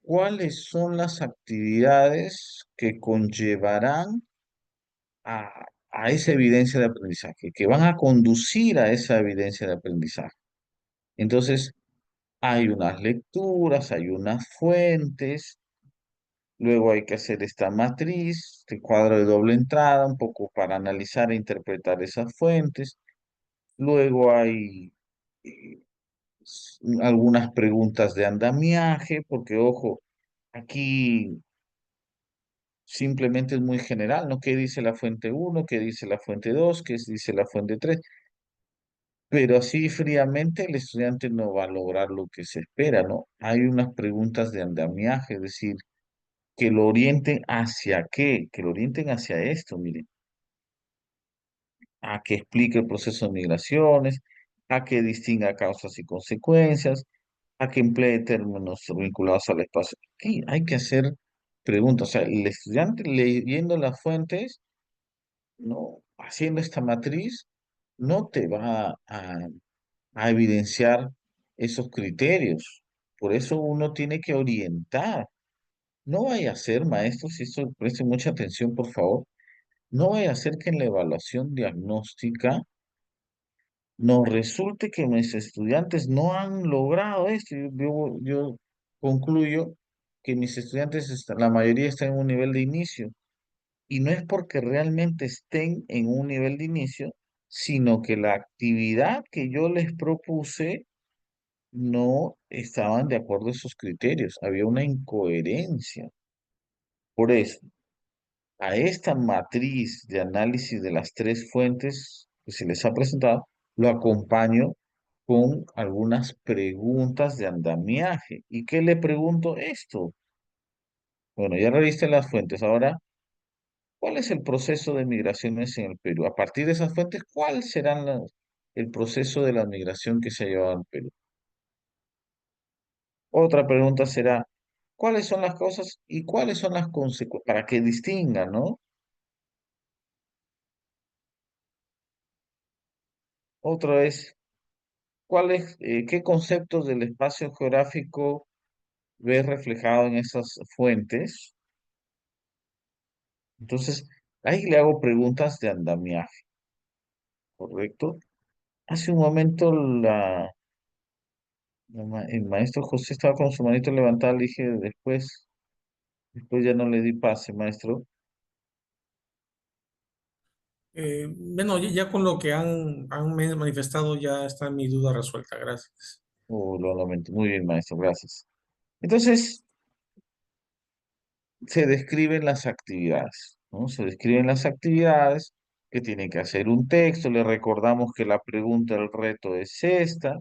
cuáles son las actividades que conllevarán a esa evidencia de aprendizaje, que van a conducir a esa evidencia de aprendizaje. Entonces, hay unas lecturas, hay unas fuentes, luego hay que hacer esta matriz, este cuadro de doble entrada, un poco para analizar e interpretar esas fuentes. Luego hay eh, algunas preguntas de andamiaje, porque ojo, aquí simplemente es muy general, ¿no? ¿Qué dice la fuente uno? ¿Qué dice la fuente 2? ¿Qué dice la fuente 3? Pero así fríamente el estudiante no va a lograr lo que se espera, ¿no? Hay unas preguntas de andamiaje, es decir, que lo orienten hacia qué, que lo orienten hacia esto, miren, a que explique el proceso de migraciones, a que distinga causas y consecuencias, a que emplee términos vinculados al espacio. Aquí hay que hacer preguntas, o sea, el estudiante leyendo las fuentes, no, haciendo esta matriz, no te va a evidenciar esos criterios. Por eso uno tiene que orientar. No vaya a ser, maestros, y esto preste mucha atención, por favor, no vaya a ser que en la evaluación diagnóstica nos resulte que mis estudiantes no han logrado esto. Yo concluyo que mis estudiantes, la mayoría están en un nivel de inicio, y no es porque realmente estén en un nivel de inicio, sino que la actividad que yo les propuse no estaban de acuerdo a esos criterios, había una incoherencia. Por eso, a esta matriz de análisis de las tres fuentes que se les ha presentado, lo acompaño con algunas preguntas de andamiaje. ¿Y qué le pregunto esto? Bueno, ya reviste las fuentes. Ahora, ¿cuál es el proceso de migraciones en el Perú? A partir de esas fuentes, ¿cuál será el proceso de la migración que se ha llevado al Perú? Otra pregunta será, ¿cuáles son las causas y cuáles son las consecuencias? Para que distingan, ¿no? Otro es, ¿qué conceptos del espacio geográfico ves reflejado en esas fuentes? Entonces, ahí le hago preguntas de andamiaje, ¿correcto? Hace un momento el maestro José estaba con su manito levantada, le dije después ya no le di pase, maestro.
Bueno, ya con lo que han manifestado ya está mi duda resuelta. Gracias.
Lo lamento. Muy bien, maestro, gracias. Entonces, se describen las actividades, ¿no? Se describen las actividades que tiene que hacer un texto. Le recordamos que la pregunta del reto es esta,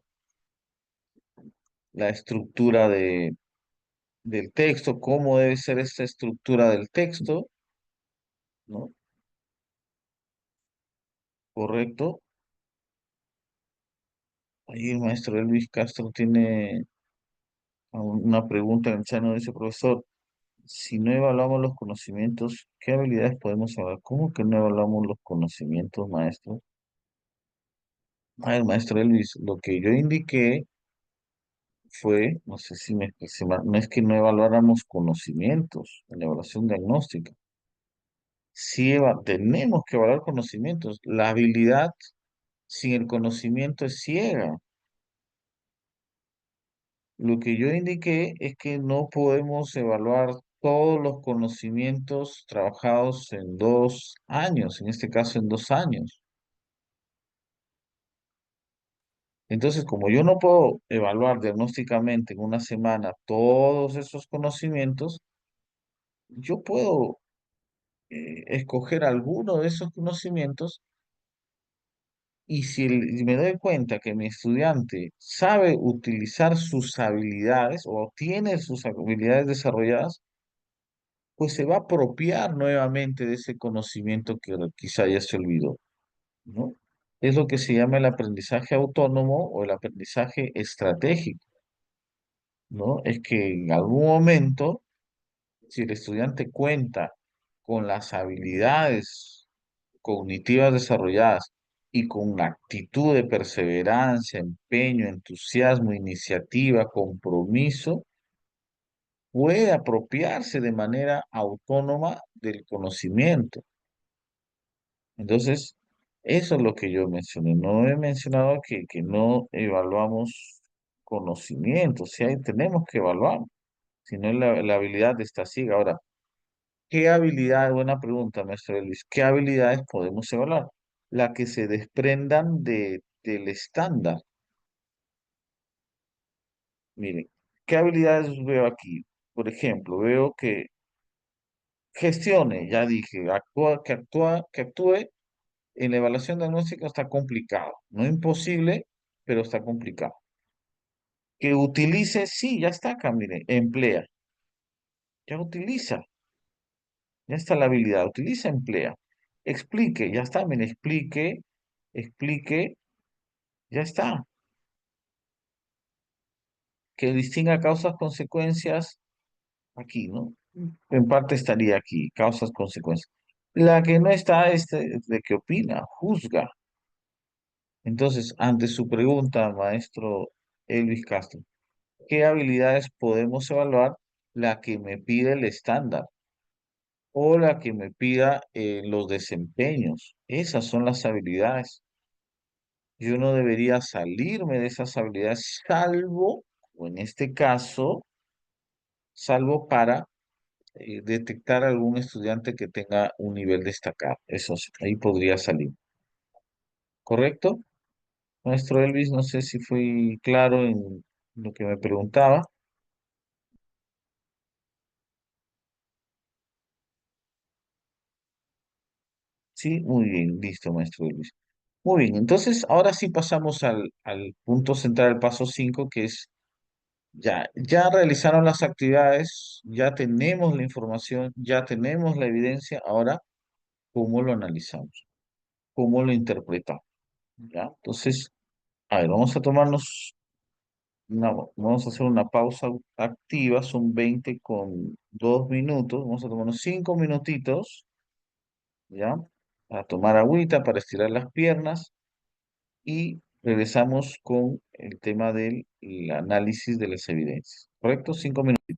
la estructura del texto, cómo debe ser esta estructura del texto, ¿no? Correcto. Ahí el maestro Elvis Castro tiene una pregunta en el chano, dice, profesor, si no evaluamos los conocimientos, ¿qué habilidades podemos evaluar? ¿Cómo que no evaluamos los conocimientos, maestro? A ver, maestro Elvis, lo que yo indiqué fue, no sé si me expresé mal, no es que no evaluáramos conocimientos en la evaluación diagnóstica. Sí, tenemos que evaluar conocimientos. La habilidad sin el conocimiento es ciega. Lo que yo indiqué es que no podemos evaluar todos los conocimientos trabajados en 2 años, en este caso en 2 años. Entonces, como yo no puedo evaluar diagnósticamente en una semana todos esos conocimientos, yo puedo escoger alguno de esos conocimientos, y si me doy cuenta que mi estudiante sabe utilizar sus habilidades o tiene sus habilidades desarrolladas, pues se va a apropiar nuevamente de ese conocimiento que quizá ya se olvidó, ¿no? Es lo que se llama el aprendizaje autónomo o el aprendizaje estratégico, ¿no? Es que en algún momento, si el estudiante cuenta con las habilidades cognitivas desarrolladas y con una actitud de perseverancia, empeño, entusiasmo, iniciativa, compromiso, puede apropiarse de manera autónoma del conocimiento. Entonces, eso es lo que yo mencioné. No he mencionado que no evaluamos conocimiento, si hay, tenemos que evaluar, si no la habilidad está ciega. Ahora, ¿qué habilidad? Buena pregunta, maestro Luis. ¿Qué habilidades podemos evaluar? La que se desprendan del estándar. Miren, ¿qué habilidades veo aquí? Por ejemplo, veo que gestione, ya dije, que actúe en la evaluación diagnóstica está complicado. No imposible, pero está complicado. Que utilice, sí, ya está acá, mire, emplea. Ya utiliza, ya está la habilidad, utiliza, emplea. Explique, ya está, mire, explique, ya está. Que distinga causas, consecuencias, aquí, ¿no? En parte estaría aquí, causas, consecuencias. La que no está es de qué opina, juzga. Entonces, ante su pregunta, maestro Elvis Castro, ¿qué habilidades podemos evaluar? La que me pide el estándar o la que me pida los desempeños. Esas son las habilidades. Yo no debería salirme de esas habilidades, salvo, o en este caso, salvo para detectar algún estudiante que tenga un nivel destacado. Eso sí, ahí podría salir. ¿Correcto? Maestro Elvis, no sé si fui claro en lo que me preguntaba. Sí, muy bien, listo, maestro Elvis. Muy bien, entonces ahora sí pasamos al punto central, el paso 5, que es ya realizaron las actividades, ya tenemos la información, ya tenemos la evidencia, ahora, ¿cómo lo analizamos? ¿Cómo lo interpretamos? ¿Ya? Entonces, a ver, vamos a hacer una pausa activa, son 20 con 2 minutos, vamos a tomarnos 5 minutitos, ¿ya? A tomar agüita para estirar las piernas y regresamos con el tema del el análisis de las evidencias. ¿Correcto? 5 minutos.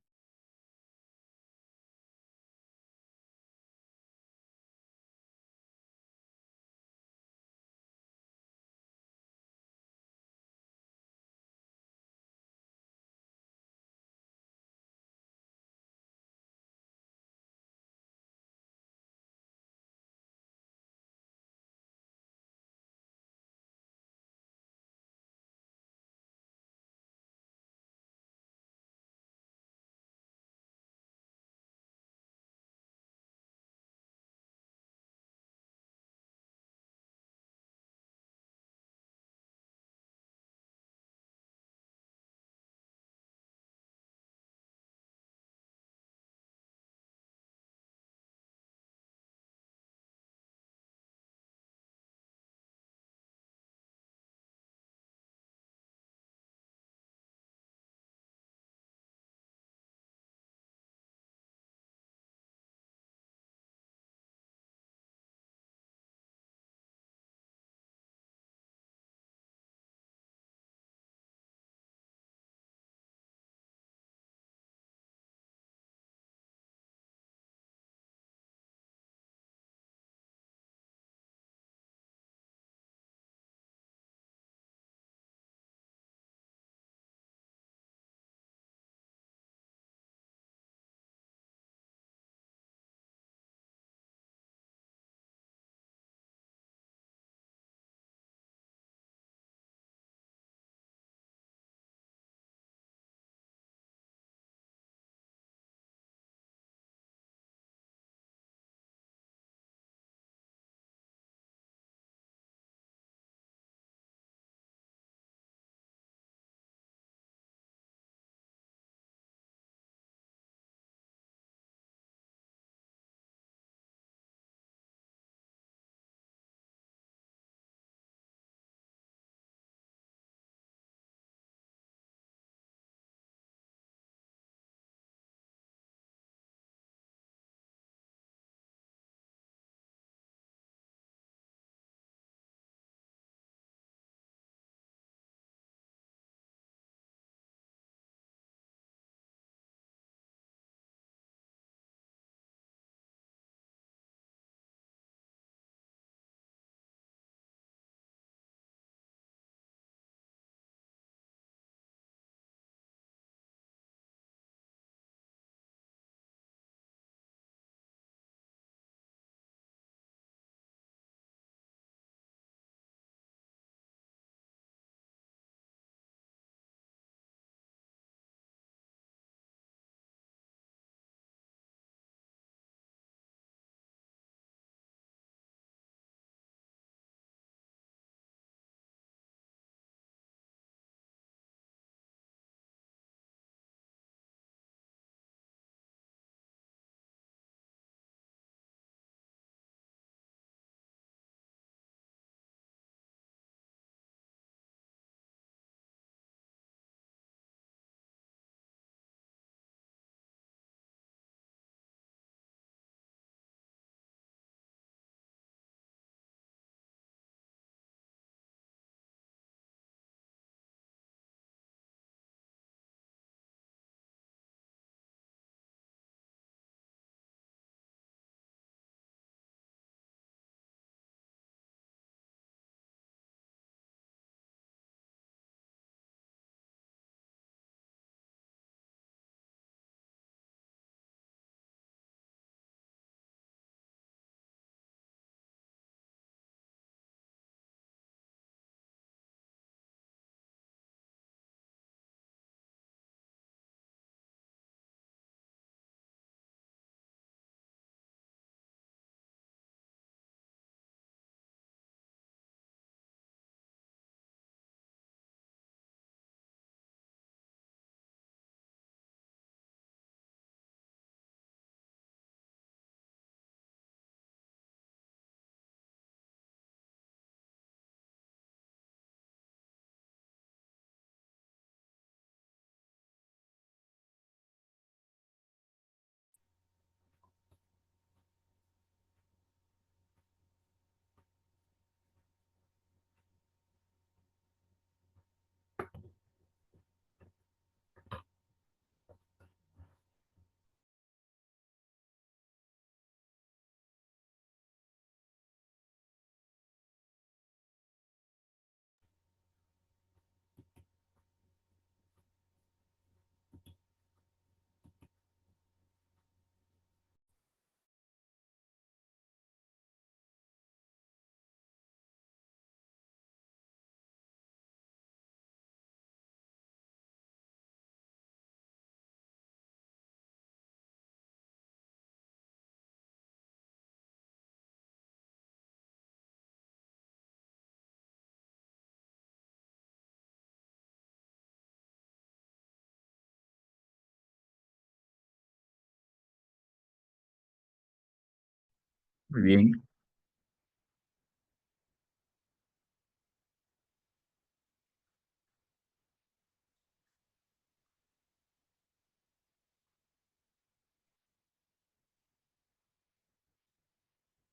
Muy bien.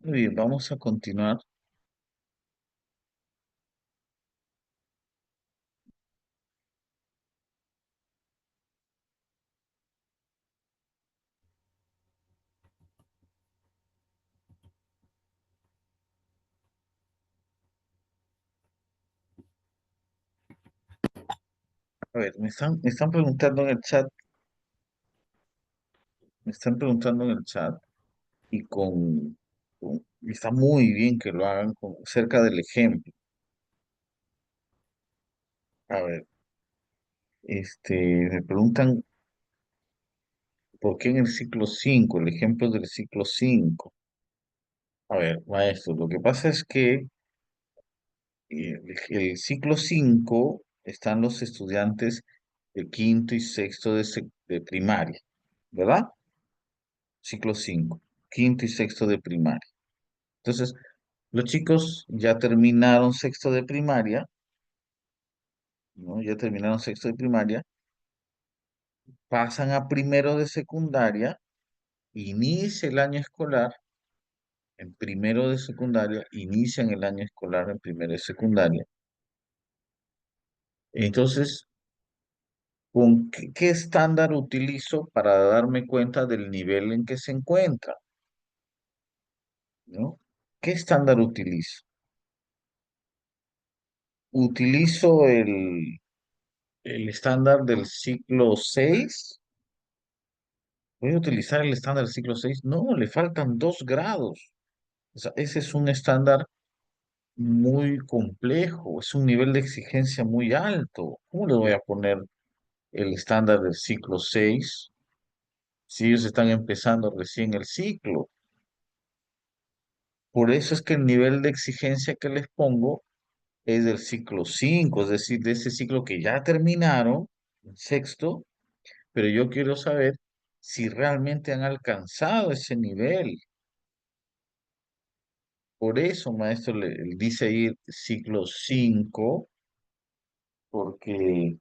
Muy bien, vamos a continuar. A ver, me están preguntando en el chat, me están preguntando en el chat y y está muy bien que lo hagan cerca del ejemplo. A ver, me preguntan por qué en el ciclo 5 el ejemplo del ciclo 5. A ver, maestro, lo que pasa es que el ciclo 5 están los estudiantes de quinto y sexto de primaria, ¿verdad? Ciclo 5, quinto y sexto de primaria. Entonces, los chicos ya terminaron sexto de primaria, ¿no? Ya terminaron sexto de primaria, pasan a primero de secundaria, inicia el año escolar en primero de secundaria, inician el año escolar en primero de secundaria. Entonces, ¿con qué estándar utilizo para darme cuenta del nivel en que se encuentra? ¿No? ¿Qué estándar utilizo? Utilizo el estándar del ciclo 6. ¿Voy a utilizar el estándar del ciclo 6? No, le faltan 2 grados. O sea, ese es un estándar muy complejo, es un nivel de exigencia muy alto. ¿Cómo le voy a poner el estándar del ciclo 6 si ellos están empezando recién el ciclo? Por eso es que el nivel de exigencia que les pongo es del ciclo 5, es decir, de ese ciclo que ya terminaron, el sexto, pero yo quiero saber si realmente han alcanzado ese nivel. Por eso, maestro, le dice ahí ciclo 5, porque,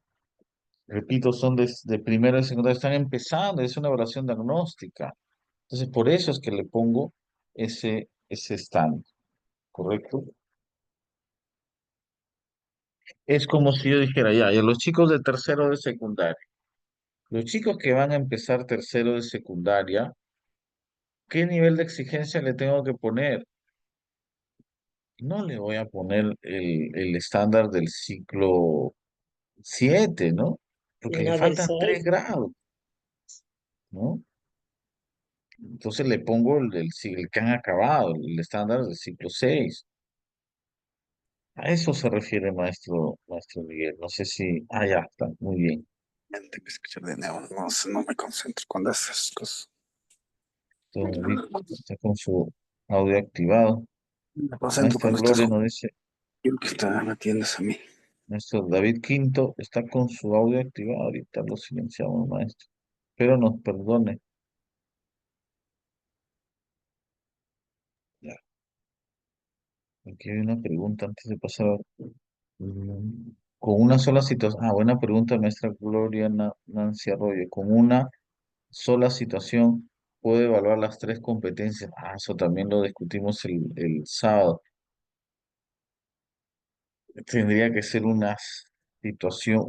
repito, son de primero y secundario, están empezando, es una evaluación diagnóstica. Entonces, por eso es que le pongo ese estándar, ¿correcto? Es como si yo dijera, ya, los chicos de tercero de secundaria, los chicos que van a empezar tercero de secundaria, ¿qué nivel de exigencia le tengo que poner? No le voy a poner el estándar del ciclo 7, ¿no? Porque le
Sino del
faltan 3
6.
grados, ¿no? Entonces le pongo el que han acabado, el estándar del ciclo 6. A eso se refiere maestro Miguel. No sé si... Ah, ya está, muy bien.
Tengo que escuchar de nuevo, no, no me concentro con esas cosas.
Don David está con su audio activado.
Me concentro
Maestra
cuando estás
Gloria
con...
nos dice,
Quiero que está, me atiendas a mí.
maestro David Quinto está con su audio activado. Ahorita lo silenciamos, maestro. Pero nos perdone. Ya, aquí hay una pregunta antes de pasar con una sola situación. Ah, buena pregunta, maestra Gloria Nancy Arroyo. Con una sola situación puede evaluar las 3 competencias. Ah, eso también lo discutimos el sábado. Tendría que ser una situación,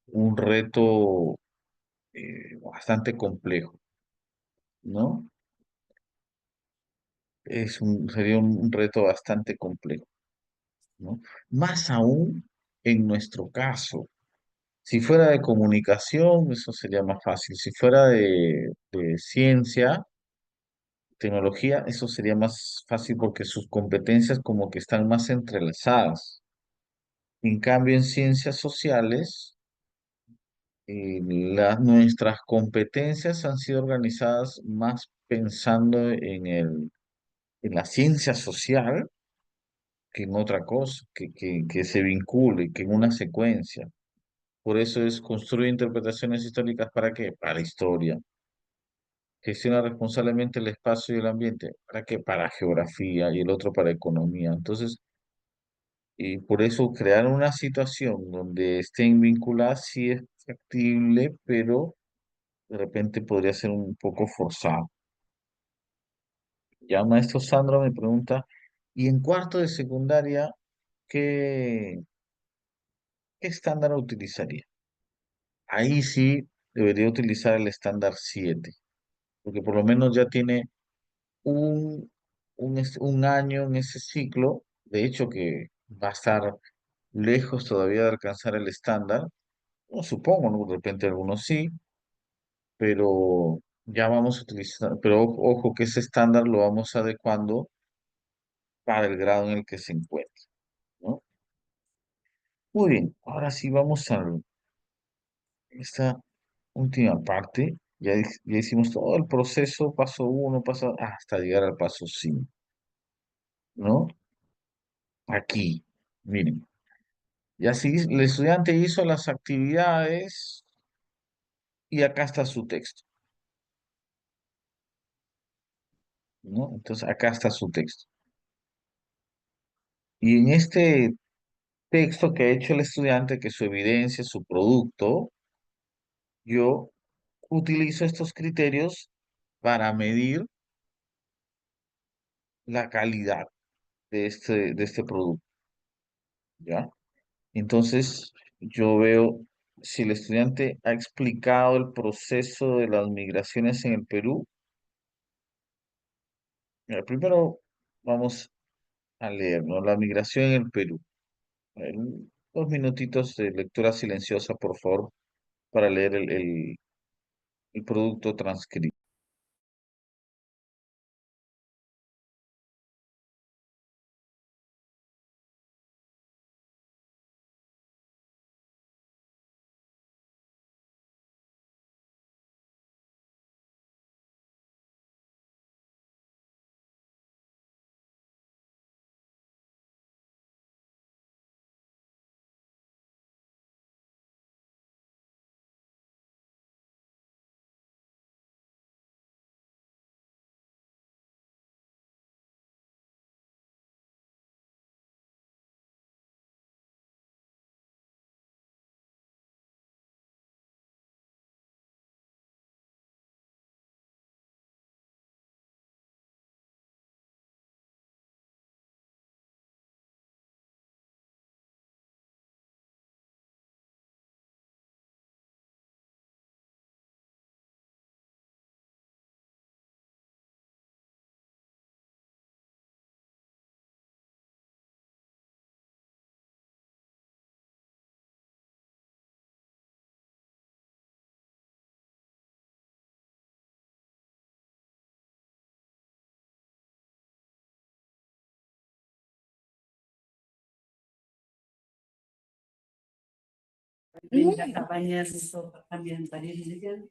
un reto bastante complejo, ¿no? Sería un reto bastante complejo, ¿no? Más aún en nuestro caso. Si fuera de comunicación, eso sería más fácil. Si fuera de ciencia, tecnología, eso sería más fácil porque sus competencias como que están más entrelazadas. En cambio, en ciencias sociales, nuestras competencias han sido organizadas más pensando en la ciencia social que en otra cosa, que se vincule, que en una secuencia. Por eso es construir interpretaciones históricas, ¿para qué? Para la historia. gestiona responsablemente el espacio y el ambiente. ¿Para qué? Para geografía y el otro para economía. Entonces, y por eso crear una situación donde estén vinculadas sí es factible, pero de repente podría ser un poco forzado. Ya maestro Sandro me pregunta, ¿y en cuarto de secundaria qué, qué estándar utilizaría? Ahí sí debería utilizar el estándar 7 porque por lo menos ya tiene un, un año en ese ciclo, de hecho que va a estar lejos todavía de alcanzar el estándar, no supongo, ¿no? De repente algunos sí, pero ya vamos a utilizar, pero ojo que ese estándar lo vamos adecuando para el grado en el que se encuentra, ¿no? Muy bien, ahora sí vamos a esta última parte. Ya, ya hicimos todo el proceso, paso uno, paso hasta llegar al paso 5, ¿no? Aquí, miren. Y así el estudiante hizo las actividades y acá está su texto, ¿no? Entonces acá está su texto. Y en este texto que ha hecho el estudiante, que es su evidencia, su producto, yo utilizo estos criterios para medir la calidad de este producto, ¿ya? Entonces, yo veo si el estudiante ha explicado el proceso de las migraciones en el Perú. Mira, primero vamos a leer, ¿no? La migración en el Perú. A ver, 2 minutitos de lectura silenciosa, por favor, para leer el producto transcrito.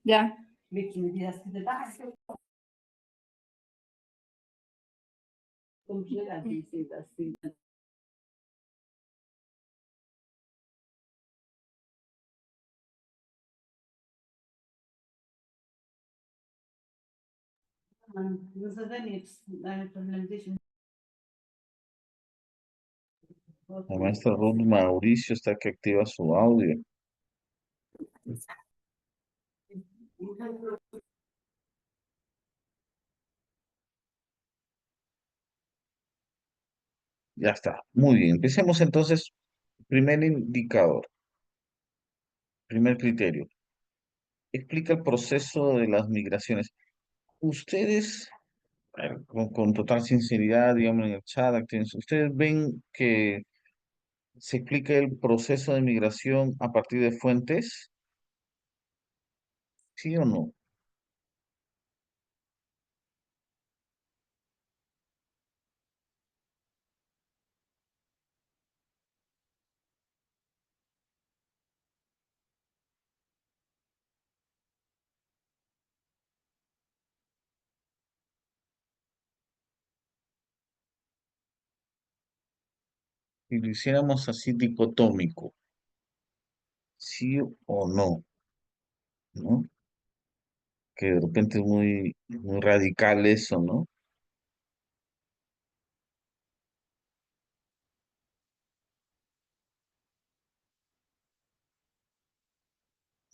Ya.
La maestra Ruth Mauricio está que activa su audio. Ya está. Muy bien. Empecemos entonces. Primer indicador, primer criterio. Explica el proceso de las migraciones. Ustedes, a ver, con total sinceridad, digamos en el chat, ustedes ven que se explica el proceso de migración a partir de fuentes, ¿sí o no? Si lo hiciéramos así dicotómico, ¿sí o no? ¿No? que de repente es muy radical eso, ¿no?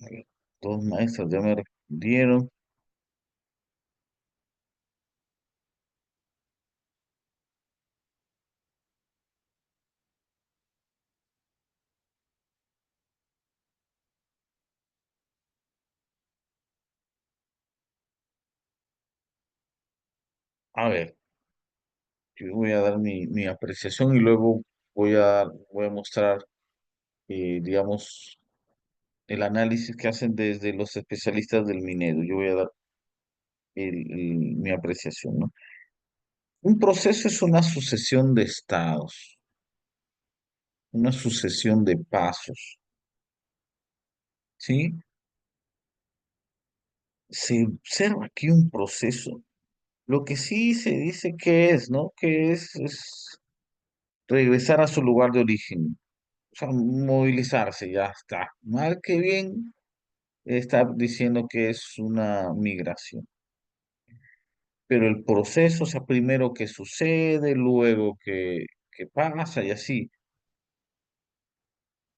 A ver, dos maestras ya me respondieron. A ver, yo voy a dar mi apreciación y luego voy a mostrar, digamos, el análisis que hacen desde los especialistas del Minedo. Yo voy a dar mi apreciación, ¿no? Un proceso es una sucesión de estados, una sucesión de pasos, ¿sí? Se observa aquí un proceso. Lo que sí se dice que es, ¿no? Que es regresar a su lugar de origen, o sea, movilizarse, ya está. Mal que bien, está diciendo que es una migración. Pero el proceso, o sea, primero que sucede, luego que pasa y así.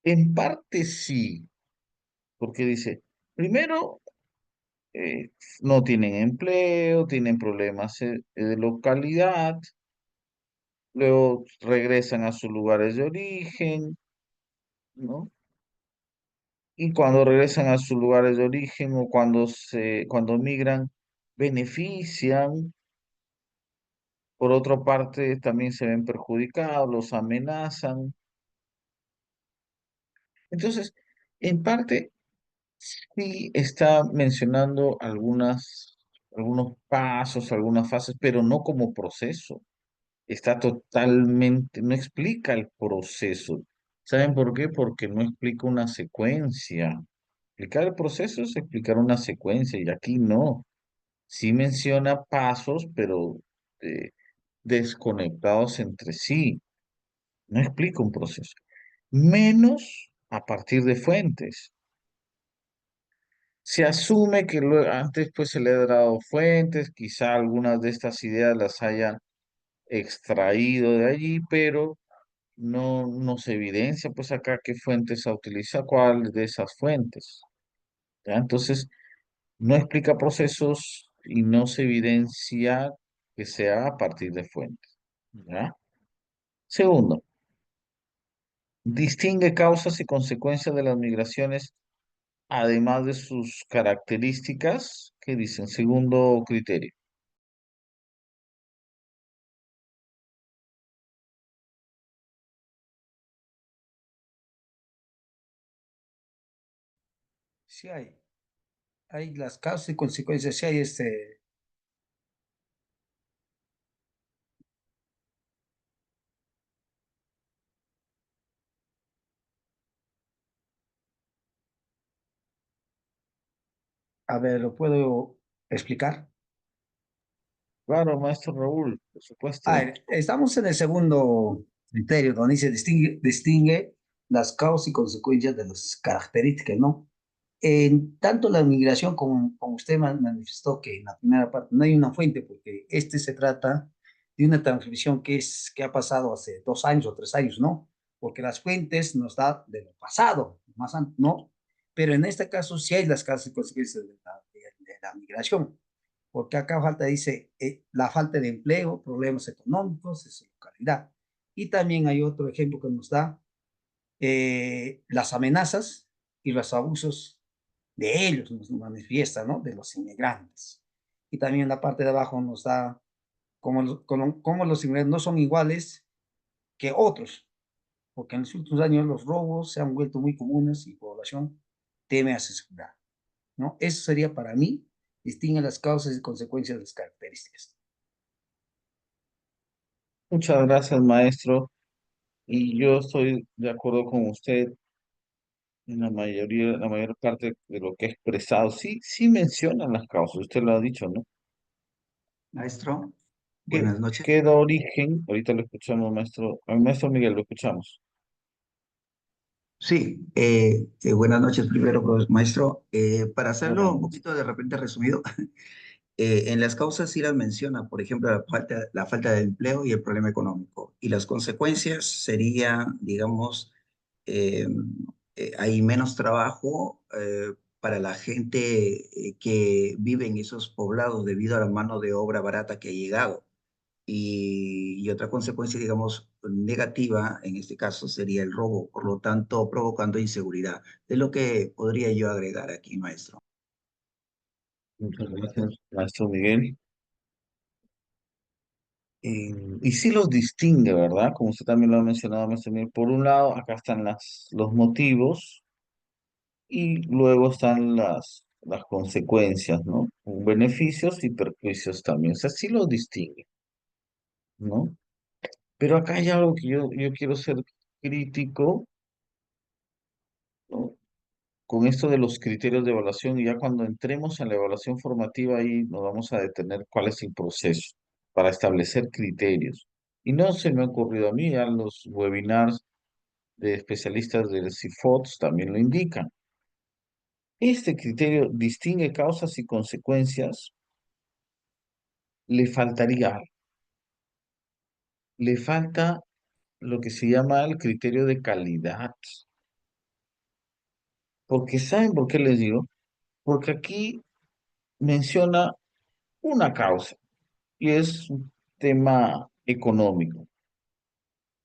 En parte sí, porque dice, primero eh, no tienen empleo, tienen problemas de localidad, luego regresan a sus lugares de origen, ¿no? Y cuando regresan a sus lugares de origen o cuando migran, benefician, por otra parte también se ven perjudicados, los amenazan. Entonces, en parte sí está mencionando algunos pasos, algunas fases, pero no como proceso. Está totalmente, no explica el proceso. ¿Saben por qué? Porque no explica una secuencia. Explicar el proceso es explicar una secuencia y aquí no. Sí menciona pasos, pero eh, desconectados entre sí. No explica un proceso. Menos a partir de fuentes. Se asume que antes pues se le ha dado fuentes, quizá algunas de estas ideas las hayan extraído de allí, pero no se evidencia pues acá qué fuentes se utiliza, cuál de esas fuentes. ¿Ya? Entonces, no explica procesos y no se evidencia que sea a partir de fuentes. ¿Ya? Segundo, distingue causas y consecuencias de las migraciones, además de sus características, que dicen, segundo criterio.
Sí hay las causas y consecuencias, sí hay a ver, ¿lo puedo explicar?
Claro, maestro Raúl, por supuesto.
Estamos en el segundo criterio, donde dice distingue las causas y consecuencias de las características, ¿no? En tanto la migración como usted manifestó que en la primera parte no hay una fuente, porque este se trata de una transmisión que ha pasado hace 2 años o 3 años, ¿no? Porque las fuentes nos da de lo pasado, ¿no? Pero en este caso sí hay las causas y consecuencias de la migración, porque acá falta, dice, la falta de empleo, problemas económicos de su localidad. Y también hay otro ejemplo que nos da las amenazas y los abusos de ellos, nos manifiesta, ¿no? De los inmigrantes. Y también en la parte de abajo nos da cómo los inmigrantes no son iguales que otros, porque en los últimos años los robos se han vuelto muy comunes y la población teme a su seguridad, ¿no? Eso sería para mí, distingue las causas y consecuencias de las características.
Muchas gracias, maestro. Y yo estoy de acuerdo con usted en la mayor parte de lo que ha expresado. Sí, sí mencionan las causas, usted lo ha dicho, ¿no?
Maestro,
¿Qué,
buenas noches.
qué da origen? Ahorita lo escuchamos, maestro. Al maestro Miguel, lo escuchamos.
Sí, buenas noches primero, maestro. Para hacerlo un
Bueno,
poquito de repente resumido, en las causas sí las menciona, por ejemplo, la falta de empleo y el problema económico. Y las consecuencias serían, digamos, eh, hay menos trabajo para la gente que vive en esos poblados debido a la mano de obra barata que ha llegado. Y otra consecuencia, digamos, negativa en este caso sería el robo, por lo tanto, provocando inseguridad. Es lo que podría yo agregar aquí, maestro.
muchas gracias, maestro Miguel. Y sí los distingue, ¿verdad? Como usted también lo ha mencionado, maestro Miguel. Por un lado, acá están los motivos y luego están las consecuencias, ¿no? Beneficios y perjuicios también. O sea, sí los distingue, ¿no? Pero acá hay algo que yo quiero ser crítico, ¿no? Con esto de los criterios de evaluación, y ya cuando entremos en la evaluación formativa, ahí nos vamos a detener cuál es el proceso para establecer criterios. Y no se me ha ocurrido a mí, ya los webinars de especialistas del CIFOTS también lo indican. Este criterio distingue causas y consecuencias, le faltaría algo. Le falta lo que se llama el criterio de calidad. Porque ¿saben por qué les digo? Porque aquí menciona una causa y es un tema económico.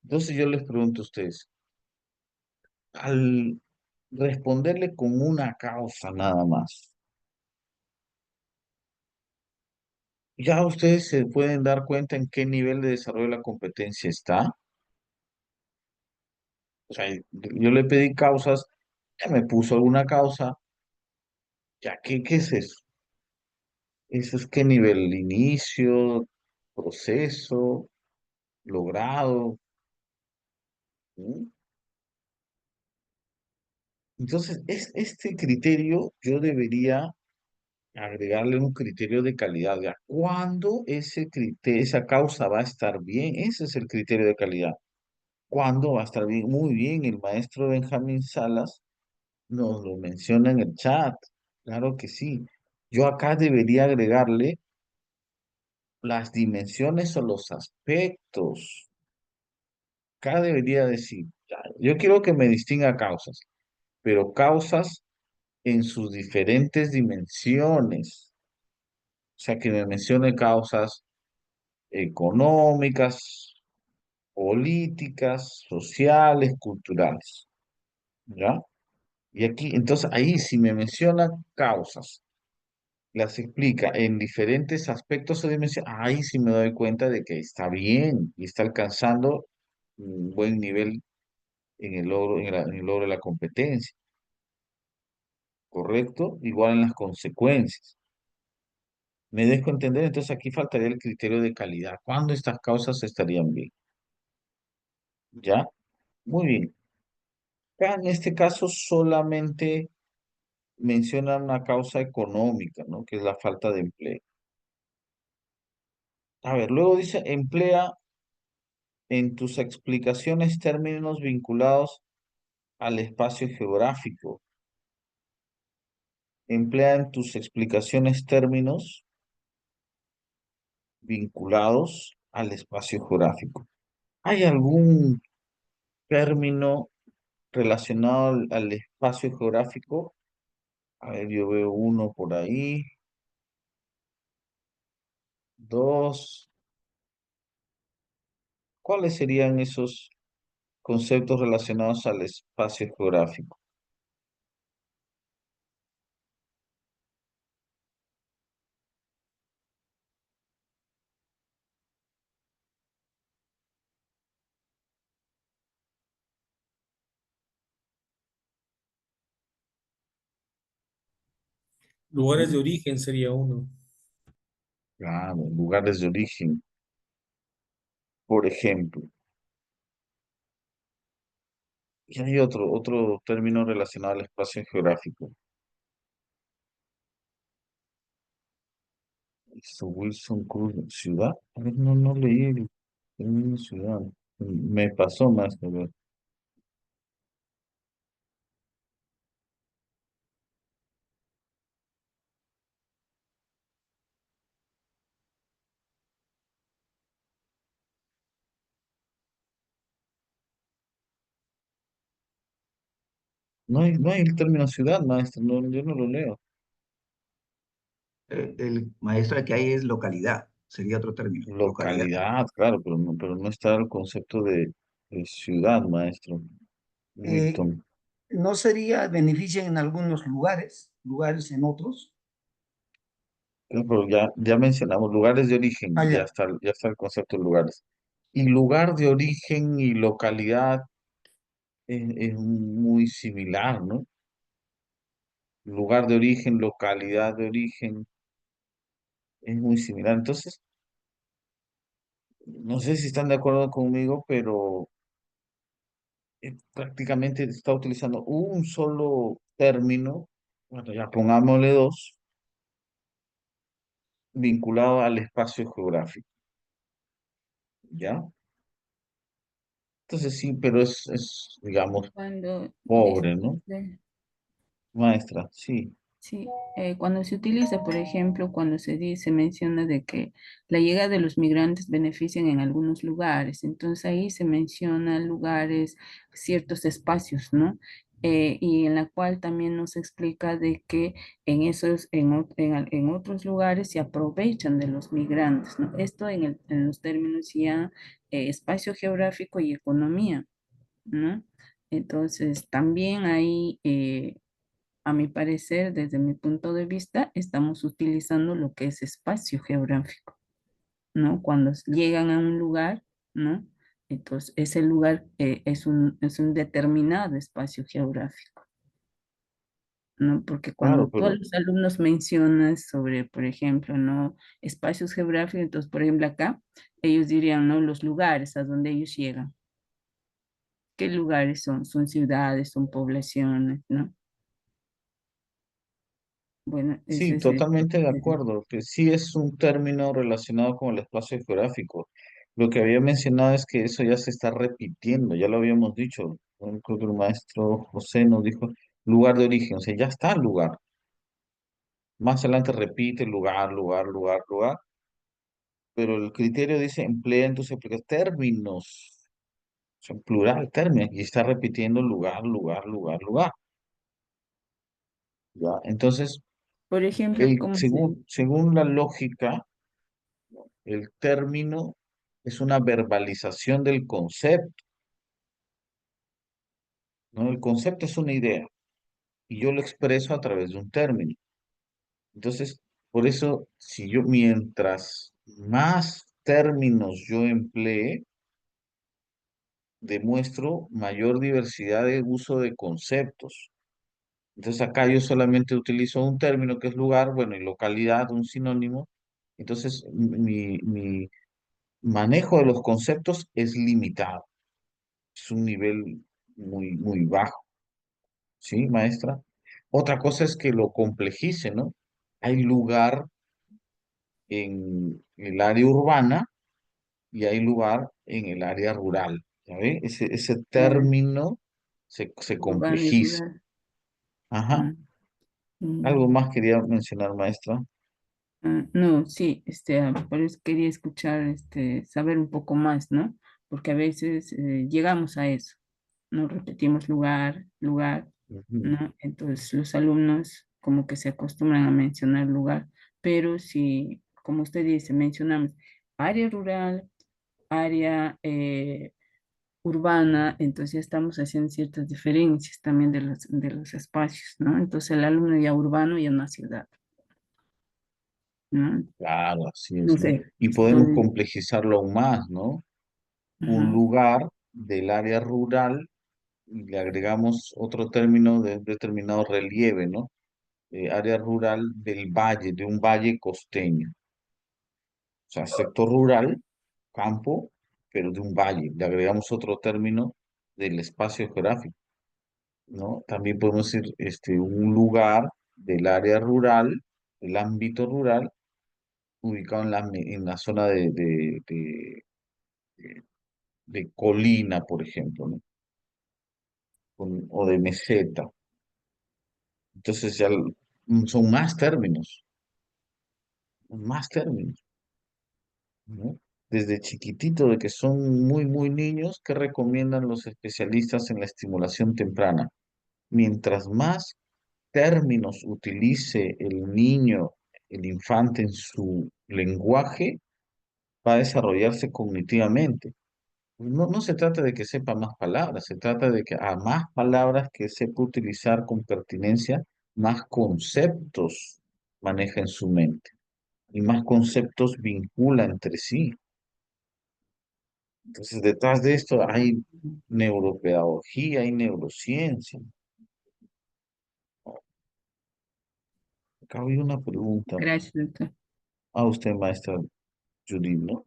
Entonces yo les pregunto a ustedes, al responderle con una causa nada más, ya ustedes se pueden dar cuenta en qué nivel de desarrollo de la competencia está. O sea, yo le pedí causas, ya me puso alguna causa, ya, ¿qué es eso? ¿Eso es qué nivel? Inicio, proceso, logrado. ¿Mm? Entonces, este criterio yo debería agregarle un criterio de calidad. Ya, ¿cuándo esa causa va a estar bien? Ese es el criterio de calidad. ¿Cuándo va a estar bien? Muy bien, el maestro Benjamín Salas nos lo menciona en el chat. Claro que sí. Yo acá debería agregarle las dimensiones o los aspectos. Acá debería decir, ya, yo quiero que me distinga causas, pero causas en sus diferentes dimensiones. O sea, que me mencione causas económicas, políticas, sociales, culturales. ¿Ya? Y aquí, entonces, ahí si me menciona causas, las explica en diferentes aspectos o dimensiones, ahí sí me doy cuenta de que está bien y está alcanzando un buen nivel en el logro, en el logro de la competencia, ¿correcto? Igual en las consecuencias. Me dejo entender, entonces aquí faltaría el criterio de calidad. ¿Cuándo estas causas estarían bien? ¿Ya? Muy bien. Acá en este caso solamente menciona una causa económica, ¿no? Que es la falta de empleo. A ver, luego dice, emplea en tus explicaciones términos vinculados al espacio geográfico. Emplea en tus explicaciones términos vinculados al espacio geográfico. ¿Hay algún término relacionado al espacio geográfico? A ver, yo veo uno por ahí, dos. ¿Cuáles serían esos conceptos relacionados al espacio geográfico?
Lugares de origen sería uno.
Claro, lugares de origen, por ejemplo. Y hay otro término relacionado al espacio geográfico. Esto, Wilson Cruz, ciudad. A ver, no leí el término ciudad. Me pasó más. A ver. no hay el término ciudad, maestro, no, yo no lo leo.
El maestro que hay es localidad, sería otro término, localidad.
Localidad, claro, pero no está el concepto de ciudad, maestro
Eh,
Wilton.
¿No sería beneficio en algunos lugares, lugares en otros?
Pero ya mencionamos lugares de
Ah,
origen, ya
ya.
está, ya está el concepto de lugares. Y lugar de origen y localidad es muy similar, ¿no? Lugar de origen, localidad de origen, es muy similar. Entonces, no sé si están de acuerdo conmigo, pero prácticamente está utilizando un solo término, bueno, ya pongámosle dos, vinculado al espacio geográfico, ¿ya? Entonces sí, pero digamos,
Cuando,
pobre, ¿no?
disculpe,
Maestra, sí,
sí, cuando se utiliza, por ejemplo, cuando se dice, menciona de que la llegada de los migrantes benefician en algunos lugares, entonces ahí se menciona lugares, ciertos espacios, ¿no? Y en la cual también nos explica de que en esos, en otros lugares se aprovechan de los migrantes, ¿no? Esto en los términos ya espacio geográfico y economía, ¿no? Entonces, también ahí a mi parecer, desde mi punto de vista, estamos utilizando lo que es espacio geográfico, ¿no? Cuando llegan a un lugar, ¿no? Entonces, ese lugar es un determinado espacio geográfico, ¿no? Porque
claro,
cuando tú a
pero
los alumnos mencionas sobre, por ejemplo, ¿no? Espacios geográficos, entonces, por ejemplo, acá, ellos dirían, ¿no? Los lugares a donde ellos llegan. ¿Qué lugares son? Son ciudades, son poblaciones, ¿no? Bueno, ese
sí,
es el...
totalmente de acuerdo, que sí es un término relacionado con el espacio geográfico. Lo que había mencionado es que eso ya se está repitiendo, ya lo habíamos dicho. Creo que el maestro José nos dijo lugar de origen, o sea, ya está el lugar. Más adelante repite lugar, lugar, lugar, lugar, pero el criterio dice emplea en tus términos, son plural, términos, y está repitiendo lugar, lugar, lugar, lugar. ¿Ya? Entonces,
Por ejemplo, ¿cómo se...?
según la lógica, el término es una verbalización del concepto, ¿no? El concepto es una idea y yo lo expreso a través de un término. Entonces, por eso, si yo mientras más términos yo emplee, demuestro mayor diversidad de uso de conceptos. Entonces, acá yo solamente utilizo un término que es lugar, bueno, y localidad, un sinónimo. Entonces, mi manejo de los conceptos es limitado. Es un nivel muy, muy bajo, ¿sí, maestra? Otra cosa es que lo complejice, ¿no? Hay lugar en el área urbana y hay lugar en el área rural, ¿ya ve? Ese
Claro,
término se
urbano y
complejiza.
rural.
Ajá.
Mm,
Algo
mm.
más quería mencionar, maestra.
No, sí, por eso quería escuchar, saber un poco más, ¿no? Porque a veces llegamos a eso, ¿no? Repetimos lugar, lugar,
Ujú.
¿no? Entonces los alumnos como que se acostumbran a mencionar lugar, pero si, como usted dice, mencionamos área rural, área urbana, entonces ya estamos haciendo ciertas diferencias también de los espacios, ¿no? Entonces el alumno ya urbano y en una ciudad, ¿no?
Claro, así
No
es, ¿no?
sé,
Y podemos
estoy...
complejizarlo aún más, ¿no? Un
Ajá,
lugar del área rural y le agregamos otro término de un determinado relieve, ¿no? Área rural del valle, de un valle costeño. O sea, sector rural, campo, pero de un valle. Le agregamos otro término del espacio geográfico, ¿no? También podemos decir un lugar del área rural, el ámbito rural, ubicado en la zona de colina, por ejemplo, ¿no? O de meseta. Entonces ya son más términos, ¿no? Desde chiquitito, de que son muy, muy niños, ¿qué recomiendan los especialistas en la estimulación temprana? mientras más términos utilice el niño, el infante en su lenguaje, va a desarrollarse cognitivamente. No se trata de que sepa más palabras, se trata de que a más palabras que sepa utilizar con pertinencia, más conceptos maneja en su mente y más conceptos vincula entre sí. Entonces, detrás de esto hay neuropedagogía, hay neurociencia. Acá hay una pregunta
Gracias, doctor.
a usted, maestra Judith, ¿no?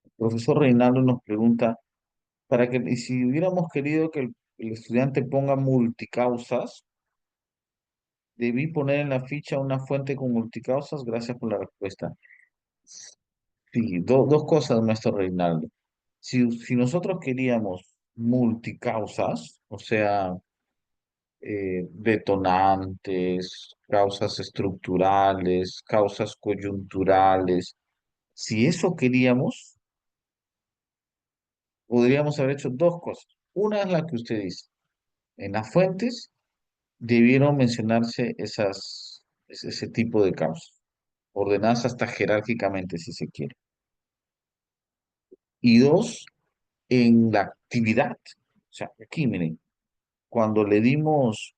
El profesor Reinaldo nos pregunta, y si hubiéramos querido que el estudiante ponga multicausas, debí poner en la ficha una fuente con multicausas. Gracias por la respuesta. Sí, dos cosas, maestro Reinaldo. Si nosotros queríamos multicausas, o sea, detonantes, causas estructurales, causas coyunturales, si eso queríamos, podríamos haber hecho dos cosas. Una es la que usted dice. En las fuentes debieron mencionarse ese tipo de causas, ordenadas hasta jerárquicamente, si se quiere. Y dos, en la actividad. O sea, aquí, miren, cuando le dimos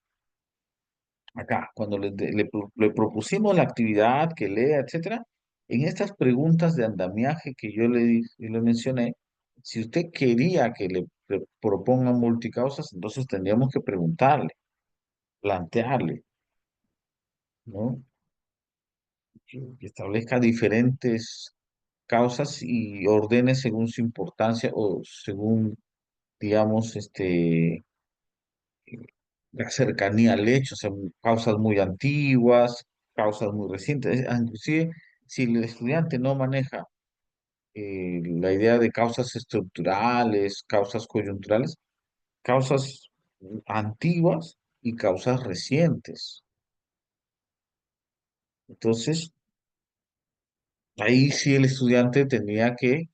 acá, cuando le propusimos la actividad que lea, etcétera, en estas preguntas de andamiaje que yo le mencioné, si usted quería que propongan multicausas, entonces tendríamos que preguntarle, plantearle, ¿no? Que establezca diferentes causas y ordene según su importancia o según, digamos, la cercanía al hecho, o sea, causas muy antiguas, causas muy recientes. Inclusive, si el estudiante no maneja la idea de causas estructurales, causas coyunturales, causas antiguas y causas recientes. Entonces, ahí sí el estudiante tenía que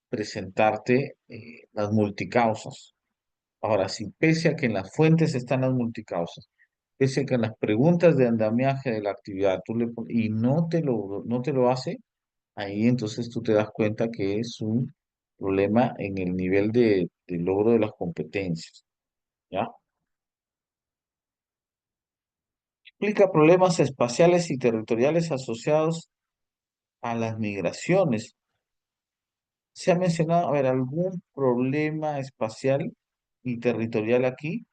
presentarte las multicausas. Ahora, si pese a que en las fuentes están las multicausas, pese a que en las preguntas de andamiaje de la actividad y no te lo hace, ahí entonces tú te das cuenta que es un problema en el nivel de logro de las competencias, ¿ya? Explica problemas espaciales y territoriales asociados a las migraciones. ¿Se ha mencionado, a ver, algún problema espacial y territorial aquí?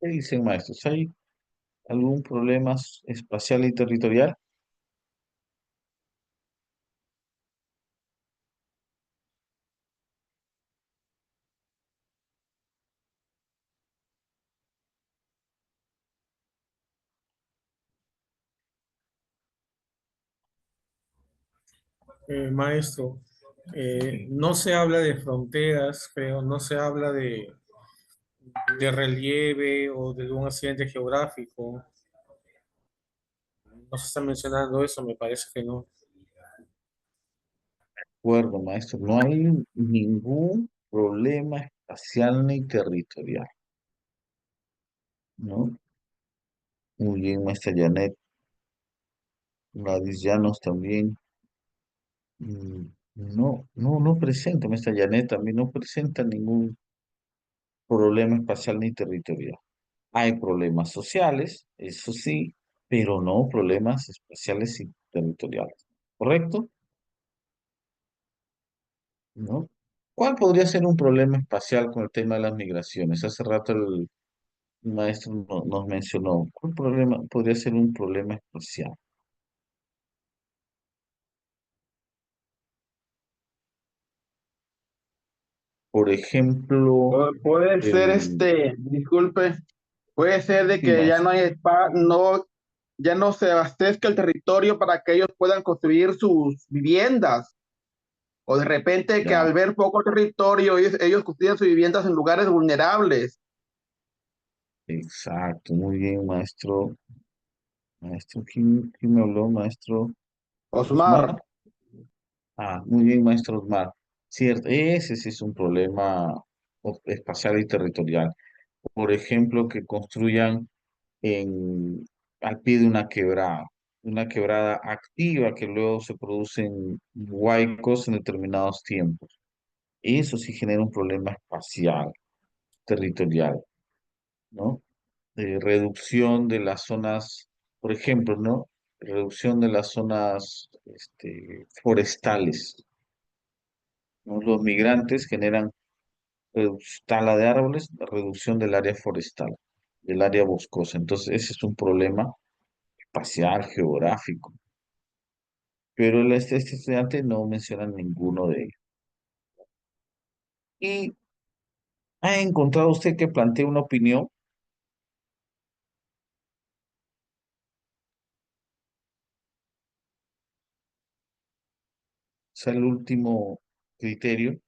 ¿Qué dicen, maestros? ¿Hay algún problema espacial y territorial?
Maestro, no se habla de fronteras, creo, no se habla de relieve o de un accidente geográfico. No se está mencionando eso, me parece que no.
Acuerdo, maestro, no hay ningún problema espacial ni territorial, ¿no? Muy bien, maestra Janet, Gladys Llanos también. No presenta, maestra Janet también no presenta ningún problema espacial ni territorial. Hay problemas sociales, eso sí, pero no problemas espaciales y territoriales. ¿Correcto? ¿No? ¿Cuál podría ser un problema espacial con el tema de las migraciones? Hace rato el maestro nos mencionó. ¿Cuál problema podría ser un problema espacial? Por ejemplo,
Puede ser
el...
disculpe, puede ser de
Sí,
que ya no
maestro.
hay ya no se abastezca el territorio para que ellos puedan construir sus viviendas. O de repente que
Ya,
al ver poco territorio, ellos construyen sus viviendas en lugares vulnerables.
Exacto, muy bien, maestro. Maestro, ¿quién me habló? Maestro
Osmar,
Osmar. Ah, muy bien, maestro Osmar. Cierto, ese sí es un problema espacial y territorial. Por ejemplo, que construyan en, al pie de una quebrada activa que luego se producen huaicos en determinados tiempos. Eso sí genera un problema espacial, territorial, ¿no? Reducción de las zonas, por ejemplo, ¿no? Reducción de las zonas forestales, ¿no? Los migrantes generan tala de árboles, reducción del área forestal, del área boscosa. Entonces, ese es un problema espacial, geográfico. Pero este estudiante no menciona ninguno de ellos. ¿Y ha encontrado usted que plantea una opinión? O sea, el último criterio.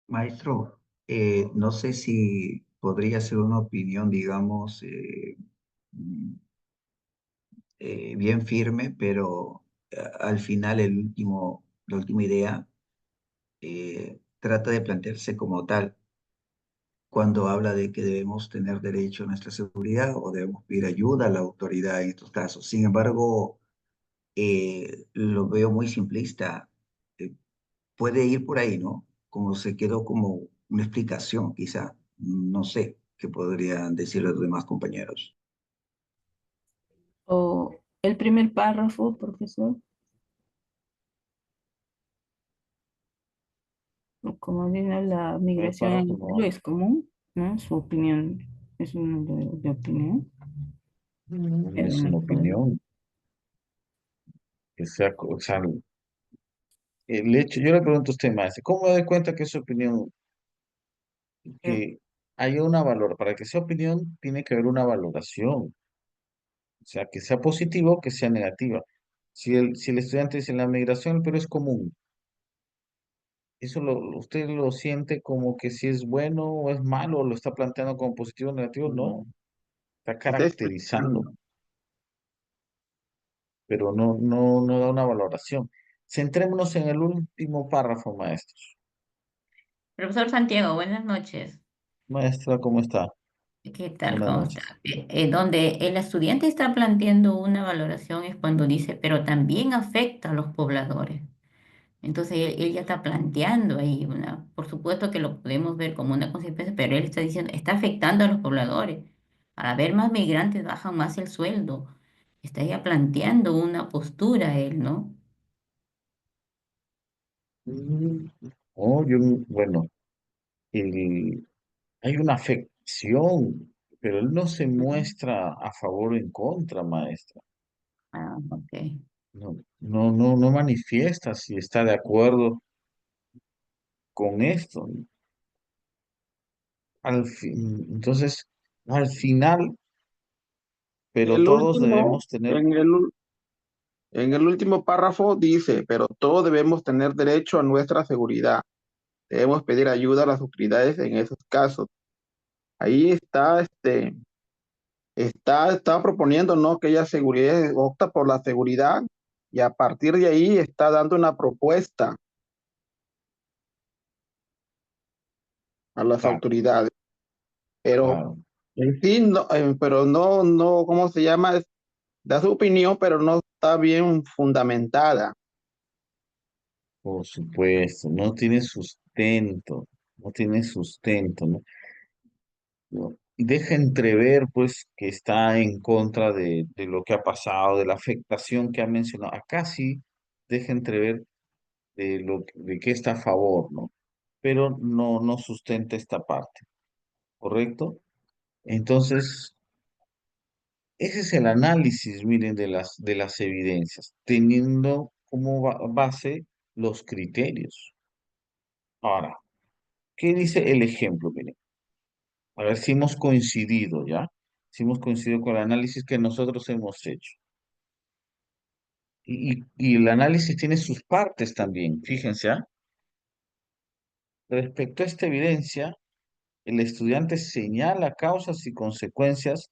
Maestro, no sé si podría ser una opinión, digamos, mm, bien firme, pero al final la última idea trata de plantearse como tal cuando habla de que debemos tener derecho a nuestra seguridad o debemos pedir ayuda a la autoridad en estos casos. Sin embargo, lo veo muy simplista. Eh, Puede ir por ahí, ¿no? Como se quedó como una explicación, quizá. No sé qué podrían decir los demás compañeros.
O el primer párrafo, profesor, como dice, la
El
migración en
párrafo
el Perú
no.
es común, ¿no? Su opinión es una de opinión, pero
Es
me
una
puede.
opinión que sea, o sea, el hecho, yo le pregunto a usted, maestro, ¿cómo da cuenta que es su opinión? Que haya una valor, para que sea opinión, tiene que haber una valoración, o sea, que sea positivo, que sea negativa. Si el estudiante dice la migración, pero es común, eso usted lo siente como que si es bueno o es malo, o lo está planteando como positivo o negativo, no, está
está
caracterizando,
explicando.
pero no da una valoración. Centrémonos en el último párrafo, maestro.
Profesor Santiago, buenas noches.
Maestra, ¿cómo está?
¿Qué tal?
Buenas
¿Cómo está?
noches.
Donde el estudiante está planteando una valoración es cuando dice, pero también afecta a los pobladores. Entonces él ya está planteando ahí una, por supuesto que lo podemos ver como una consecuencia, pero él está diciendo, está afectando a los pobladores. Al haber más migrantes bajan más el sueldo. Está ya planteando una postura él, ¿no?
Mm, Oh, bueno, el- hay una afección, pero él no se
Ujú.
muestra a favor o en contra, maestra.
Ah, ok.
No manifiesta si está de acuerdo con esto. Entonces, al final, pero
El
todos
último,
debemos tener.
en el último párrafo dice, pero todos debemos tener derecho a nuestra seguridad. Debemos pedir ayuda a las autoridades en esos casos. Ahí está, está proponiendo, ¿no? Que ella seguridad opta por la seguridad y a partir de ahí está dando una propuesta a las
Claro,
autoridades. Pero
claro,
en sí, no, pero no, ¿cómo se llama? Da su opinión, pero no está bien fundamentada.
por supuesto, no tiene sustento, no tiene sustento, ¿no? ¿No? Y deja entrever, pues, que está en contra de lo que ha pasado, de la afectación que ha mencionado. Acá sí deja entrever de qué está a favor, ¿no? Pero no sustenta esta parte, ¿correcto? Entonces, ese es el análisis, miren, de las evidencias, teniendo como base los criterios. Ahora, ¿qué dice el ejemplo? Miren, a ver si hemos coincidido, ¿ya? Si hemos coincidido con el análisis que nosotros hemos hecho. Y el análisis tiene sus partes también, fíjense, ¿ah? Respecto a esta evidencia, el estudiante señala causas y consecuencias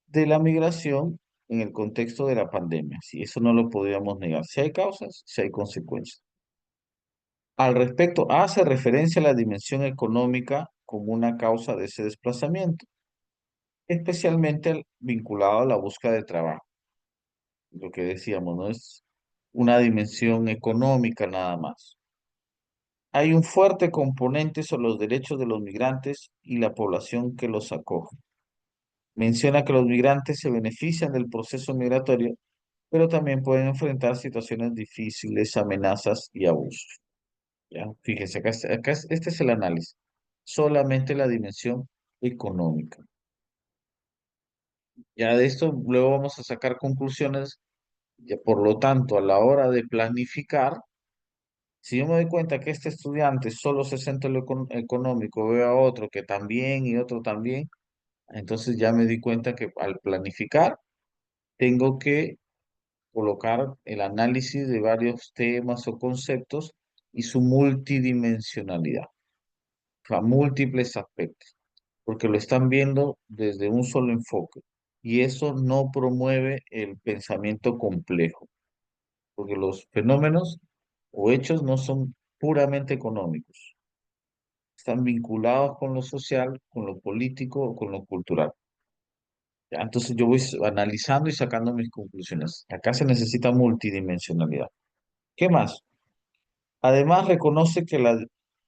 de la migración en el contexto de la pandemia. Si eso no lo podríamos negar. Si hay causas, si hay consecuencias. Al respecto, hace referencia a la dimensión económica como una causa de ese desplazamiento, especialmente vinculado a la búsqueda de trabajo. Lo que decíamos, no es una dimensión económica nada más. Hay un fuerte componente sobre los derechos de los migrantes y la población que los acoge. Menciona que los migrantes se benefician del proceso migratorio, pero también pueden enfrentar situaciones difíciles, amenazas y abusos. ¿Ya? Fíjense, este es el análisis. Solamente la dimensión económica. Ya de esto luego vamos a sacar conclusiones. Ya, por lo tanto, a la hora de planificar, si yo me doy cuenta que este estudiante solo se centra en lo económico, veo a otro que también y otro también, entonces ya me di cuenta que al planificar tengo que colocar el análisis de varios temas o conceptos y su multidimensionalidad, o sea, múltiples aspectos, porque lo están viendo desde un solo enfoque y eso no promueve el pensamiento complejo, porque los fenómenos o hechos no son puramente económicos, están vinculados con lo social, con lo político o con lo cultural. ¿Ya? Entonces yo voy analizando y sacando mis conclusiones. Acá se necesita multidimensionalidad. ¿Qué más? Además, reconoce que la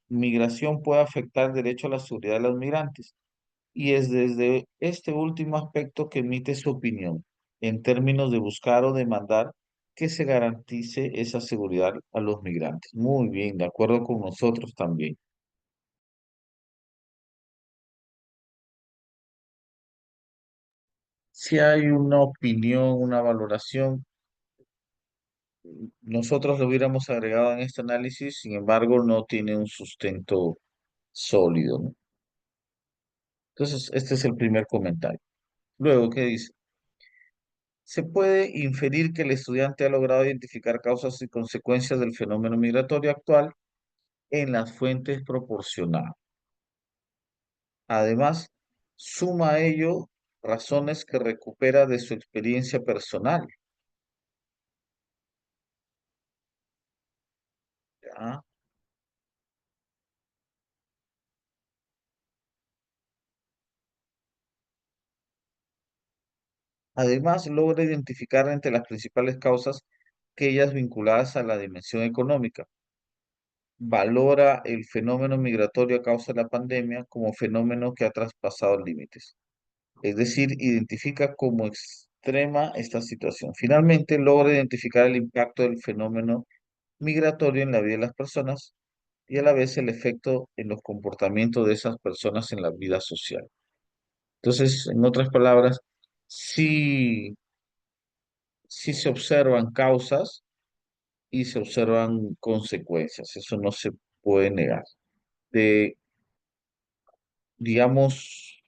migración puede afectar el derecho a la seguridad de los migrantes y es desde este último aspecto que emite su opinión en términos de buscar o demandar que se garantice esa seguridad a los migrantes. Muy bien, de acuerdo con nosotros también. Si hay una opinión, una valoración, nosotros lo hubiéramos agregado en este análisis, sin embargo, no tiene un sustento sólido, ¿no? Entonces, este es el primer comentario. Luego, ¿qué dice? Se puede inferir que el estudiante ha logrado identificar causas y consecuencias del fenómeno migratorio actual en las fuentes proporcionadas. Además, suma a ello razones que recupera de su experiencia personal. ¿Ya? Además, logra identificar entre las principales causas aquellas vinculadas a la dimensión económica. Valora el fenómeno migratorio a causa de la pandemia como fenómeno que ha traspasado límites. Es decir, identifica como extrema esta situación. Finalmente, logra identificar el impacto del fenómeno migratorio en la vida de las personas y a la vez el efecto en los comportamientos de esas personas en la vida social. Entonces, en otras palabras, sí, sí se observan causas y se observan consecuencias. Eso no se puede negar. De, digamos,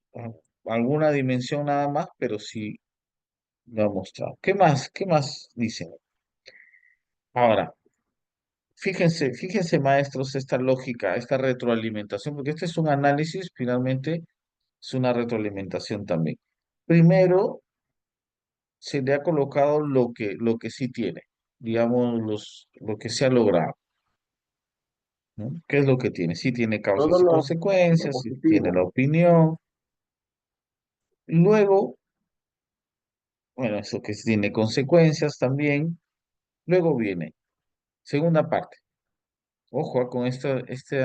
alguna dimensión nada más, pero sí lo ha mostrado. ¿Qué más? ¿Qué más dicen? Ahora, fíjense, maestros, esta lógica, esta retroalimentación, porque este es un análisis, finalmente es una retroalimentación también. Primero, se le ha colocado lo que sí tiene, digamos, lo que se ha logrado, ¿no? ¿Qué es lo que tiene? Sí tiene
Todo
causas y
lo
consecuencias, sí tiene
positivo.
la opinión. Luego, bueno, eso que sí tiene consecuencias también. Luego viene, segunda parte. Ojo con este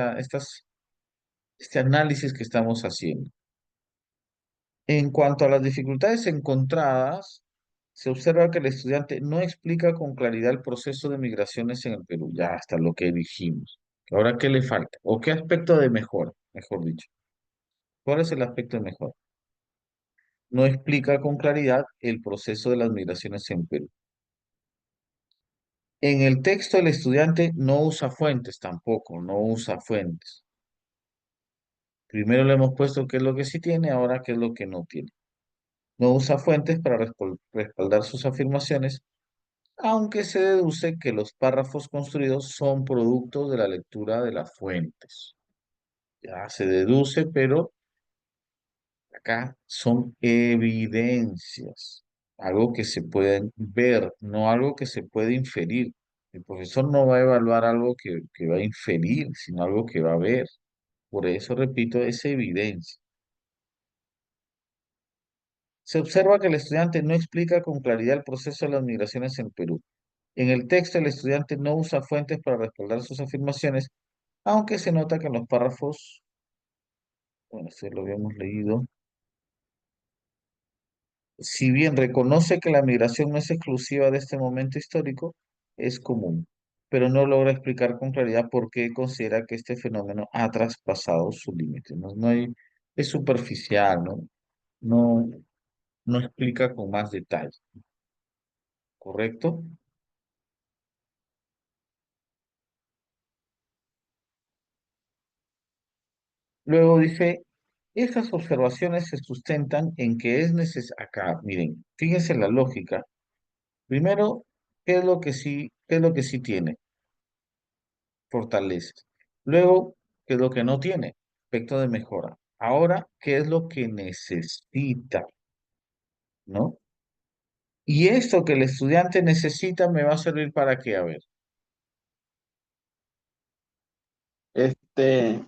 análisis que estamos haciendo. En cuanto a las dificultades encontradas, se observa que el estudiante no explica con claridad el proceso de migraciones en el Perú, ya hasta lo que dijimos. Ahora, ¿qué le falta? ¿O qué aspecto de mejora, mejor dicho? ¿Cuál es el aspecto de mejora? No explica con claridad el proceso de las migraciones en Perú. En el texto el estudiante no usa fuentes tampoco, no usa fuentes. Primero le hemos puesto qué es lo que sí tiene, ahora qué es lo que no tiene. No usa fuentes para respaldar sus afirmaciones, aunque se deduce que los párrafos construidos son producto de la lectura de las fuentes. Ya se deduce, pero acá son evidencias, algo que se puede ver, no algo que se puede inferir. El profesor no va a evaluar algo que va a inferir, sino algo que va a ver. Por eso, repito, es evidencia. Se observa que el estudiante no explica con claridad el proceso de las migraciones en Perú. En el texto, el estudiante no usa fuentes para respaldar sus afirmaciones, aunque se nota que en los párrafos, bueno, esto lo habíamos leído, si bien reconoce que la migración no es exclusiva de este momento histórico, es común, pero no logra explicar con claridad por qué considera que este fenómeno ha traspasado su límite. Es superficial, ¿no? No, no explica con más detalle, ¿correcto? Luego dice, estas observaciones se sustentan en que es necesario, acá, miren, fíjense la lógica. Primero, qué es lo que sí tiene? Fortalezas. Luego, ¿qué es lo que no tiene? Aspecto de mejora. Ahora, ¿qué es lo que necesita? ¿No? Y esto que el estudiante necesita me va a servir para qué, a ver.
Este,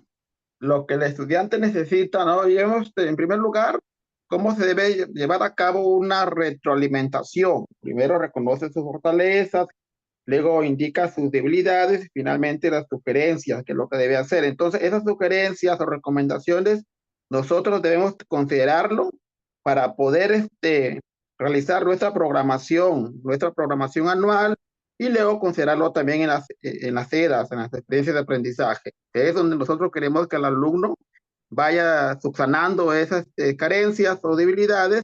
lo que el estudiante necesita, ¿no? Y hemos, en primer lugar, cómo se debe llevar a cabo una retroalimentación. Primero reconoce sus fortalezas, luego indica sus debilidades y finalmente las sugerencias, que es lo que debe hacer. Entonces, esas sugerencias o recomendaciones, nosotros debemos considerarlo para poder realizar nuestra programación anual y luego considerarlo también en las EDAs, en las experiencias de aprendizaje, que es donde nosotros queremos que el alumno vaya subsanando esas carencias o debilidades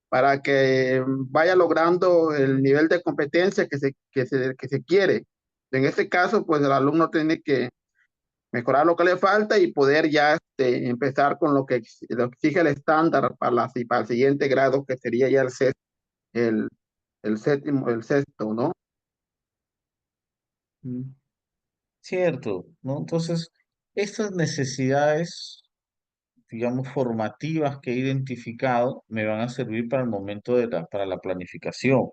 para que vaya logrando el nivel de competencia que se quiere. En este caso, pues el alumno tiene que mejorar lo que le falta y poder ya empezar con lo que exige el estándar para el siguiente grado, que sería ya el, el séptimo, el sexto, ¿no?
Mm, cierto, ¿no? Entonces, estas necesidades, digamos, formativas que he identificado me van a servir para el momento para la planificación,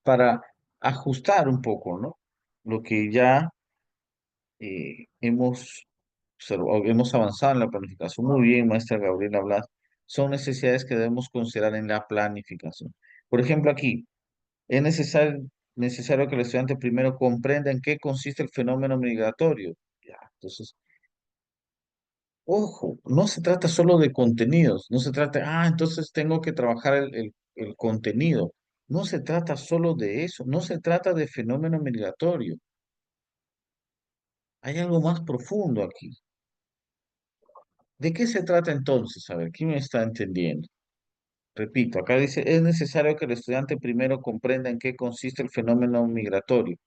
para ajustar un poco, ¿no? Lo que ya hemos avanzado en la planificación. Muy bien, maestra Gabriela Blas. Son necesidades que debemos considerar en la planificación. Por ejemplo, aquí, es necesario que el estudiante primero comprenda en qué consiste el fenómeno migratorio. Ya, entonces, ojo, no se trata solo de contenidos, no se trata, entonces tengo que trabajar el contenido. No se trata solo de eso, no se trata de fenómeno migratorio. Hay algo más profundo aquí. ¿De qué se trata entonces? A ver, ¿quién me está entendiendo? Repito, acá dice, es necesario que el estudiante primero comprenda en qué consiste el fenómeno migratorio.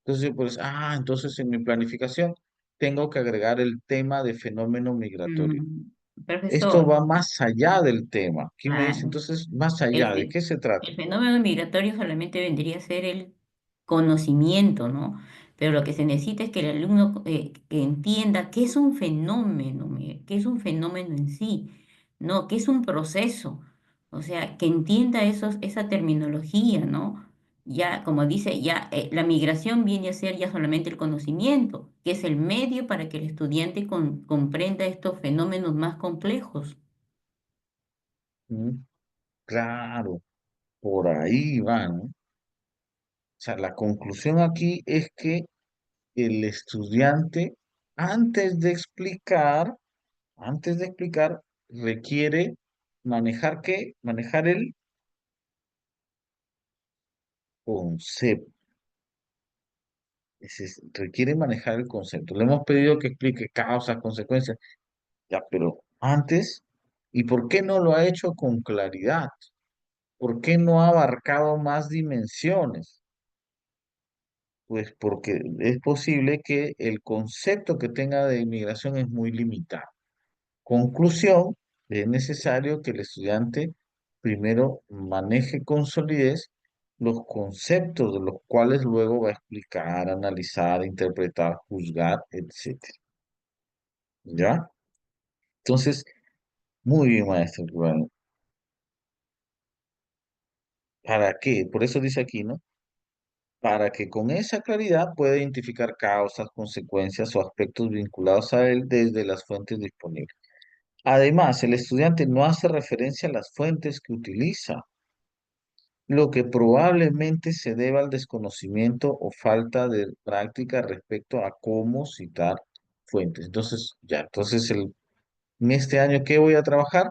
Entonces, pues, entonces en mi planificación tengo que agregar el tema de fenómeno migratorio.
Mm,
Esto
profesor,
va más allá del tema. ¿Quién me dice
claro.
entonces más
El,
allá? ¿De
fe-
qué se trata?
el fenómeno migratorio solamente vendría a ser el conocimiento, ¿no? Pero lo que se necesita es que el alumno que entienda qué es un fenómeno, qué es un fenómeno en sí, ¿no? ¿Qué es un proceso? O sea, que entienda esa terminología, ¿no? Ya, como dice, ya la migración viene a ser ya solamente el conocimiento, que es el medio para que el estudiante comprenda estos fenómenos más complejos.
Mm, claro, por ahí va, ¿no? O sea, la conclusión aquí es que el estudiante, antes de explicar, antes de explicar, requiere manejar qué? Manejar el concepto. Requiere manejar el concepto. Le hemos pedido que explique causas, consecuencias, ya, pero antes, ¿y por qué no lo ha hecho con claridad? ¿Por qué no ha abarcado más dimensiones? Pues porque es posible que el concepto que tenga de inmigración es muy limitado. Conclusión, es necesario que el estudiante primero maneje con solidez los conceptos de los cuales luego va a explicar, analizar, interpretar, juzgar, etcétera. ¿Ya? Entonces, muy bien, maestro. Bueno, ¿para qué? Por eso dice aquí, ¿no? Para que con esa claridad pueda identificar causas, consecuencias o aspectos vinculados a él desde las fuentes disponibles. Además, el estudiante no hace referencia a las fuentes que utiliza, lo que probablemente se deba al desconocimiento o falta de práctica respecto a cómo citar fuentes. Entonces, ya, entonces en este año, ¿qué voy a trabajar?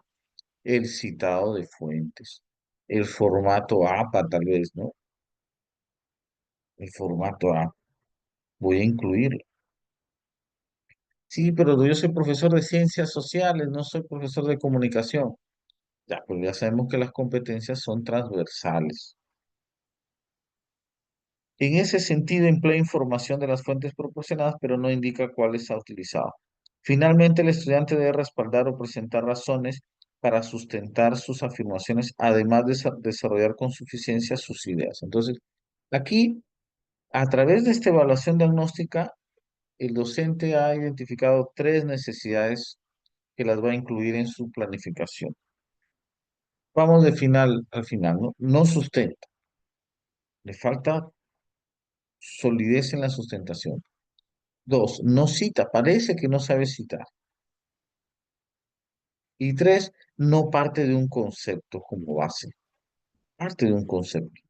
El citado de fuentes. El formato APA, tal vez, ¿no? El formato APA. Voy a incluirlo. Sí, pero yo soy profesor de ciencias sociales, no soy profesor de comunicación. Ya, pues ya sabemos que las competencias son transversales. En ese sentido, emplea información de las fuentes proporcionadas, pero no indica cuáles ha utilizado. Finalmente, el estudiante debe respaldar o presentar razones para sustentar sus afirmaciones, además de desarrollar con suficiencia sus ideas. Entonces, aquí, a través de esta evaluación diagnóstica, el docente ha identificado tres necesidades que las va a incluir en su planificación. Vamos de final al final, ¿no? No sustenta, le falta solidez en la sustentación. Dos, no cita, parece que no sabe citar. Y tres, no parte de un concepto como base, parte de un concepto.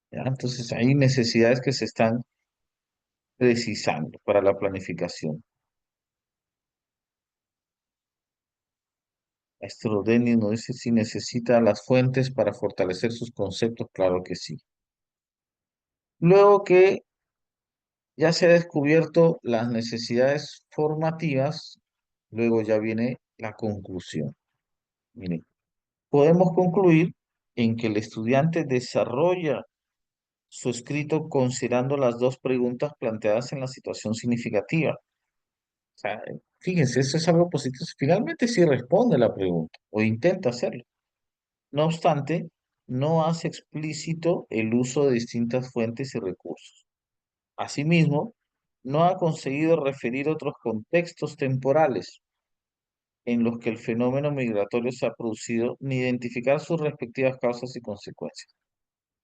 ¿Ya? Entonces hay necesidades que se están precisando para la planificación. Maestro Denis nos dice si necesita las fuentes para fortalecer sus conceptos, claro que sí. Luego que ya se ha descubierto las necesidades formativas, luego ya viene la conclusión. Miren, podemos concluir en que el estudiante desarrolla su escrito considerando las dos preguntas planteadas en la situación significativa. O sea, fíjense, eso es algo positivo. Finalmente sí responde la pregunta o intenta hacerlo. No obstante, no hace explícito el uso de distintas fuentes y recursos. Asimismo, no ha conseguido referir otros contextos temporales en los que el fenómeno migratorio se ha producido, ni identificar sus respectivas causas y consecuencias.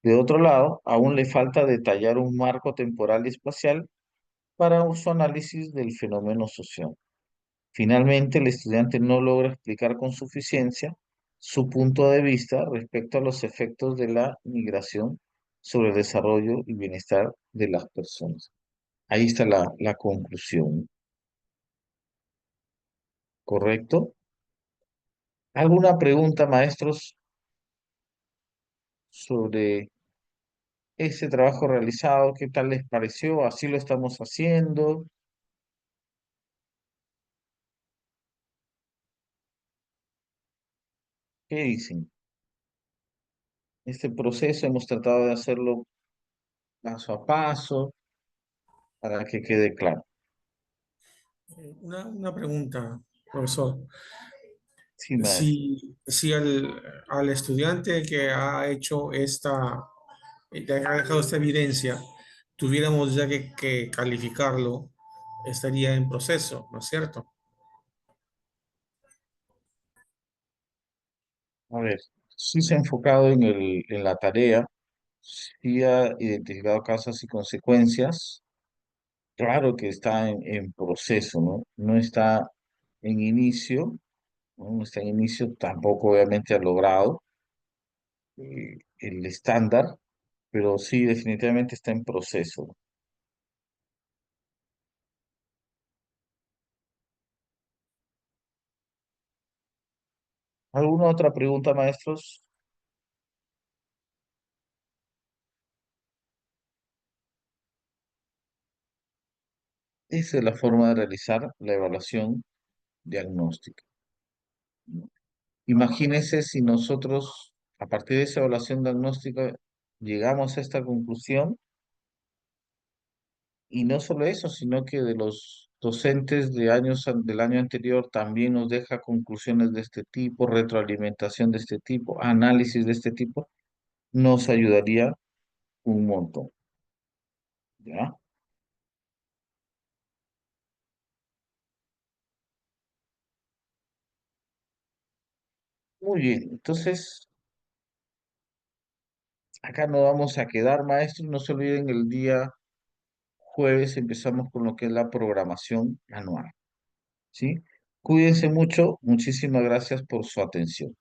De otro lado, aún le falta detallar un marco temporal y espacial para su análisis del fenómeno social. Finalmente, el estudiante no logra explicar con suficiencia su punto de vista respecto a los efectos de la migración sobre el desarrollo y bienestar de las personas. Ahí está la conclusión, ¿correcto? ¿Alguna pregunta, maestros, sobre ese trabajo realizado? ¿Qué tal les pareció? ¿Así lo estamos haciendo? ¿Qué dicen? Este proceso hemos tratado de hacerlo paso a paso para que quede claro.
Una pregunta, profesor.
Sí, maestro.
Si al estudiante que ha hecho que ha dejado esta evidencia, tuviéramos ya que calificarlo, estaría en proceso, ¿no es cierto?
A ver, sí se ha enfocado en la tarea, sí ha identificado causas y consecuencias. Claro que está en proceso, ¿no? No está en inicio, ¿no? No está en inicio, tampoco obviamente ha logrado el estándar, pero sí definitivamente está en proceso. ¿Alguna otra pregunta, maestros? Esa es la forma de realizar la evaluación diagnóstica, ¿no? Imagínense si nosotros, a partir de esa evaluación diagnóstica, llegamos a esta conclusión, Y no solo eso, sino que de los docentes de del año anterior también nos deja conclusiones de este tipo, retroalimentación de este tipo, análisis de este tipo, nos ayudaría un montón, ¿ya? Muy bien, entonces acá no vamos a quedar, maestros, no se olviden el día jueves empezamos con lo que es la programación anual, ¿sí? Cuídense mucho, muchísimas gracias por su atención.